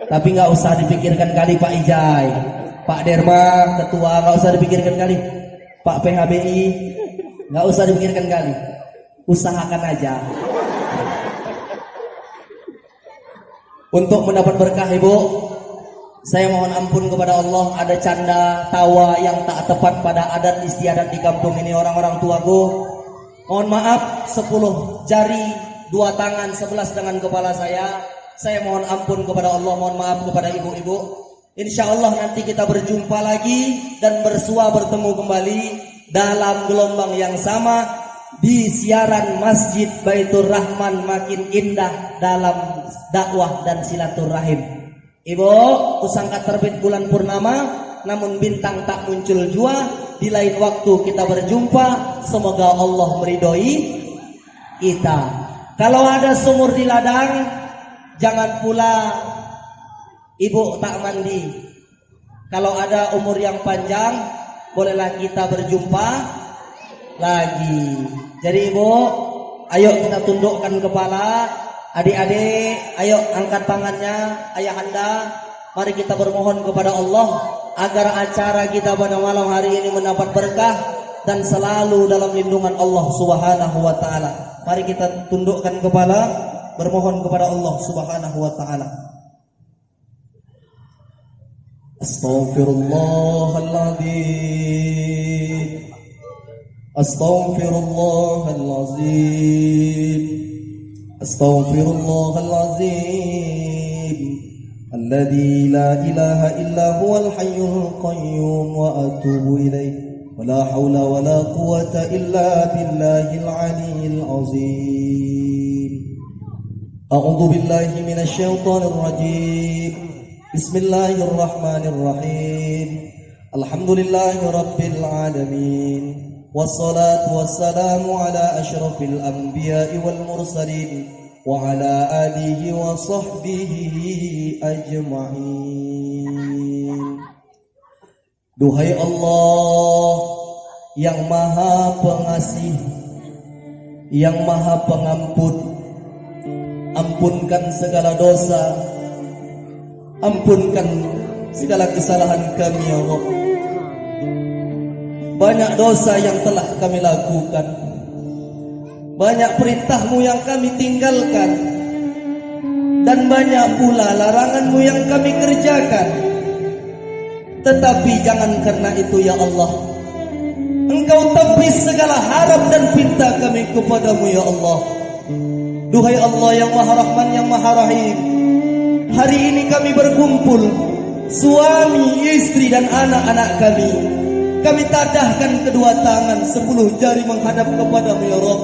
Tapi nggak usah dipikirkan kali Pak Ijai, Pak Derma ketua, nggak usah dipikirkan kali. Pak PHBI, nggak usah dipikirkan kali. Usahakan aja. Untuk mendapat berkah ibu, saya mohon ampun kepada Allah, ada canda tawa yang tak tepat pada adat istiadat di kampung ini orang-orang tuaku. Mohon maaf, 10 jari, 2 tangan, 11 dengan kepala saya. Saya mohon ampun kepada Allah, mohon maaf kepada ibu-ibu. Insya Allah nanti kita berjumpa lagi dan bersua bertemu kembali dalam gelombang yang sama di siaran Masjid Baitur Rahman makin indah dalam dakwah dan silaturahim. Ibu, kusangka terbit bulan purnama, namun bintang tak muncul jua. Di lain waktu kita berjumpa. Semoga Allah meridhoi kita. Kalau ada sumur di ladang, Jangan pula ibu tak mandi. Kalau ada umur yang panjang, bolehlah kita berjumpa lagi. Jadi ibu, ayo kita tundukkan kepala. Adik-adik, ayo angkat tangannya. Ayahanda, mari kita bermohon kepada Allah agar acara kita pada malam hari ini mendapat berkah dan selalu dalam lindungan Allah Subhanahu wa taala. Mari kita tundukkan kepala, bermohon kepada Allah Subhanahu wa taala. Astaghfirullahaladzim, Astaghfirullahaladzim, Astaghfirullahaladzim, alladzi la ilaha illa huwal hayyul qayyum wa atubu ilaih. ولا حول ولا قوة إلا بالله العلي العظيم. أعوذ بالله من الشيطان الرجيم. بسم الله الرحمن الرحيم. الحمد لله رب العالمين، والصلاة والسلام على أشرف الأنبياء والمرسلين وعلى آله وصحبه أجمعين. Duhai Allah yang maha pengasih, yang maha pengampun, ampunkan segala dosa, ampunkan segala kesalahan kami ya Allah. Banyak dosa yang telah kami lakukan, banyak perintah-Mu yang kami tinggalkan, dan banyak pula larangan-Mu yang kami kerjakan. Tetapi jangan karena itu ya Allah, Engkau tepis segala harap dan pinta kami kepadamu ya Allah. Duhai Allah yang Maha Rahman, yang Maha Rahim, hari ini kami berkumpul, suami, istri dan anak-anak kami. Kami tadahkan kedua tangan, 10 jari menghadap kepadamu ya Rabb.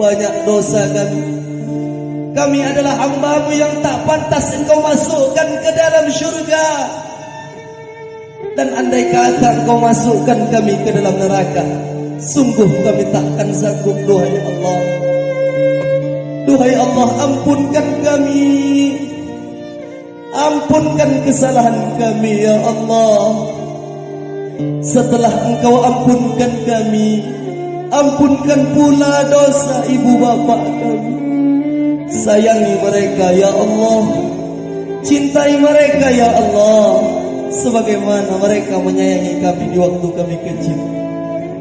Banyak dosa kami. Kami adalah hamba-Mu yang tak pantas Engkau masukkan ke dalam syurga. Dan andai kata Engkau masukkan kami ke dalam neraka, sungguh kami takkan sanggup. Duhai Allah, duhai Allah, ampunkan kami, ampunkan kesalahan kami ya Allah. Setelah Engkau ampunkan kami, ampunkan pula dosa ibu bapa kami. Sayangi mereka ya Allah, cintai mereka ya Allah, sebagaimana mereka menyayangi kami di waktu kami kecil.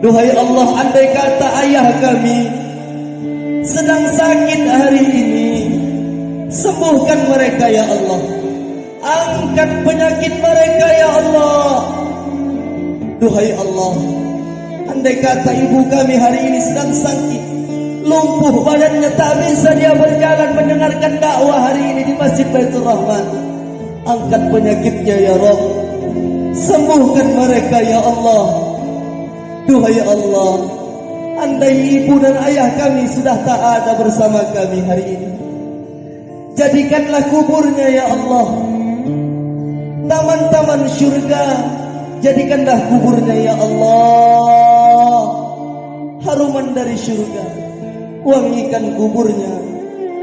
Duhai Allah, andai kata ayah kami sedang sakit hari ini, sembuhkan mereka ya Allah. Angkat penyakit mereka ya Allah. Duhai Allah, andai kata ibu kami hari ini sedang sakit, lumpuh badannya, tak bisa dia berjalan mendengarkan dakwah hari ini di Masjid Baitur Rahman, angkat penyakitnya ya Rabb, sembuhkan mereka ya Allah. Duhai Allah, andai ibu dan ayah kami sudah tak ada bersama kami hari ini, jadikanlah kuburnya ya Allah taman-taman syurga. Jadikanlah kuburnya ya Allah haruman dari syurga. Wangikan kuburnya,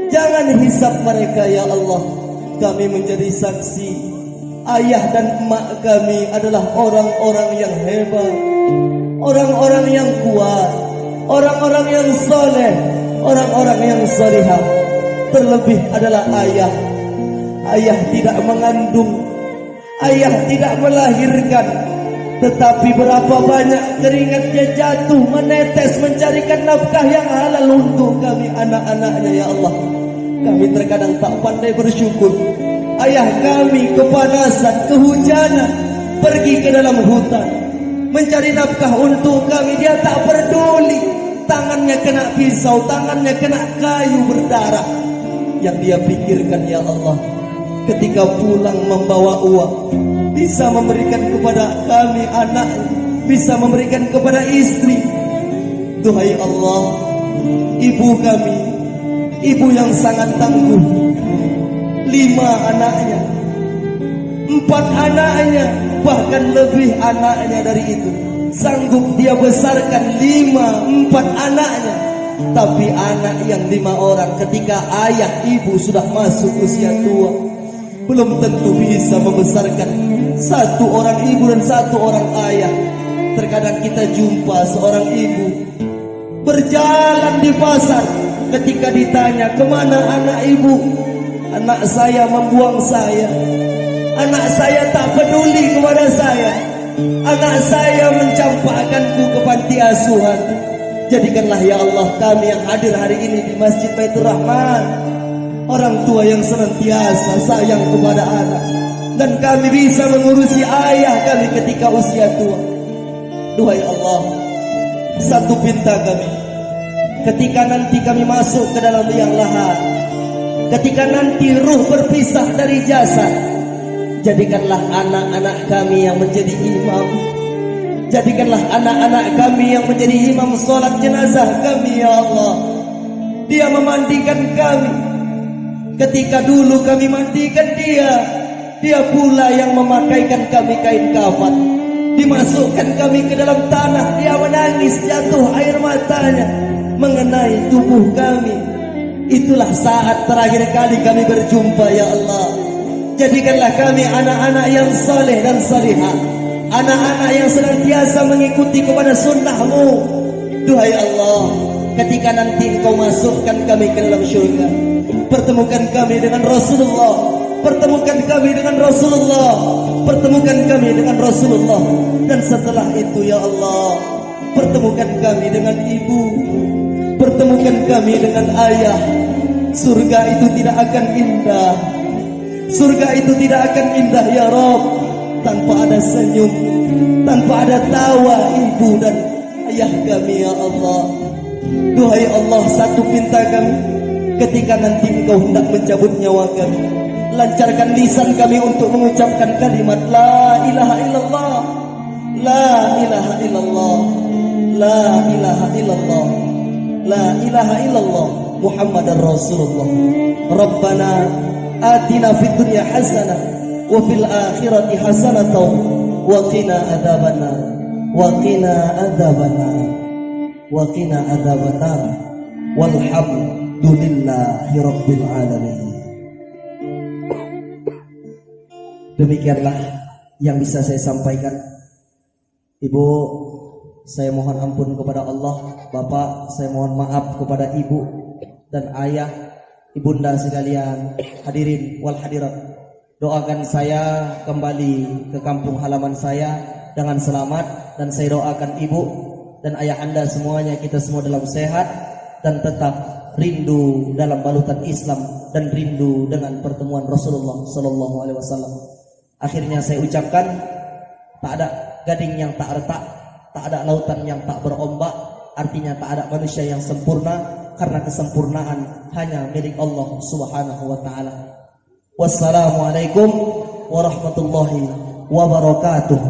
jangan hisap mereka ya Allah. Kami menjadi saksi, ayah dan emak kami adalah orang-orang yang hebat, orang-orang yang kuat, orang-orang yang soleh, orang-orang yang salihah. Terlebih adalah ayah. Ayah tidak mengandung, ayah tidak melahirkan, tetapi berapa banyak keringatnya jatuh menetes mencarikan nafkah yang halal untuk kami anak-anaknya ya Allah. Kami terkadang tak pandai bersyukur. Ayah kami kepanasan, kehujanan, pergi ke dalam hutan mencari nafkah untuk kami. Dia tak peduli, tangannya kena pisau, tangannya kena kayu berdarah. Yang dia pikirkan ya Allah, ketika pulang membawa uang, bisa memberikan kepada kami anak, bisa memberikan kepada istri. Duhai Allah, ibu kami, ibu yang sangat tangguh, 5 anaknya, 4 anaknya, bahkan lebih anaknya dari itu, sanggup dia besarkan 5, 4 anaknya Tapi anak yang 5 orang ketika ayah ibu sudah masuk usia tua, belum tentu bisa membesarkan 1 orang ibu dan 1 orang ayah. Terkadang kita jumpa seorang ibu berjalan di pasar, ketika ditanya kemana anak ibu, anak saya membuang saya, anak saya tak peduli kepada saya, anak saya mencampakkanku ke panti asuhan. Jadikanlah ya Allah kami yang hadir hari ini di Masjid Baitur Rahman orang tua yang senantiasa sayang kepada anak, dan kami bisa mengurusi ayah kami ketika usia tua. Duhai Allah, satu pinta kami ketika nanti kami masuk ke dalam liang lahat, ketika nanti ruh berpisah dari jasad, jadikanlah anak-anak kami yang menjadi imam, jadikanlah anak-anak kami yang menjadi imam sholat jenazah kami ya Allah. Dia memandikan kami ketika dulu kami mandikan dia pula yang memakaikan kami kain kafan, dimasukkan kami ke dalam tanah, dia menangis jatuh air matanya mengenai tubuh kami. Itulah saat terakhir kali kami berjumpa ya Allah. Jadikanlah kami anak-anak yang saleh dan salihah, anak-anak yang senantiasa mengikuti kepada sunnah-Mu. Duhai Allah, ketika nanti Engkau masukkan kami ke dalam syurga, pertemukan kami dengan Rasulullah, pertemukan kami dengan Rasulullah, pertemukan kami dengan Rasulullah. Dan setelah itu ya Allah, pertemukan kami dengan ibu, pertemukan kami dengan ayah. Surga itu tidak akan indah, surga itu tidak akan indah ya Rabb tanpa ada senyum, tanpa ada tawa ibu dan ayah kami ya Allah. Duhai Allah, satu pinta kami ketika nanti Engkau hendak mencabut nyawa kami, lancarkan lisan kami untuk mengucapkan kalimat la ilaha illallah, la ilaha illallah, la ilaha illallah, la ilaha illallah Muhammadar Rasulullah. Rabbana atina fid dunya hasanah wa fil akhirati hasanah wa qina adzabannar, wa qina adzabannar, wa qina adzabannar, walhamdulillahi rabbil alamin. Demikianlah yang bisa saya sampaikan. Ibu, saya mohon ampun kepada Allah. Bapak, saya mohon maaf kepada ibu dan ayah, ibunda sekalian, hadirin wal hadirat. Doakan saya kembali ke kampung halaman saya dengan selamat, dan saya doakan ibu dan ayah anda semuanya, kita semua dalam sehat dan tetap rindu dalam balutan Islam dan rindu dengan pertemuan Rasulullah sallallahu alaihi wasallam. Akhirnya saya ucapkan, tak ada gading yang tak retak, tak ada lautan yang tak berombak. Artinya tak ada manusia yang sempurna, karena kesempurnaan hanya milik Allah Subhanahu wa taala. Wassalamualaikum warahmatullahi wabarakatuh.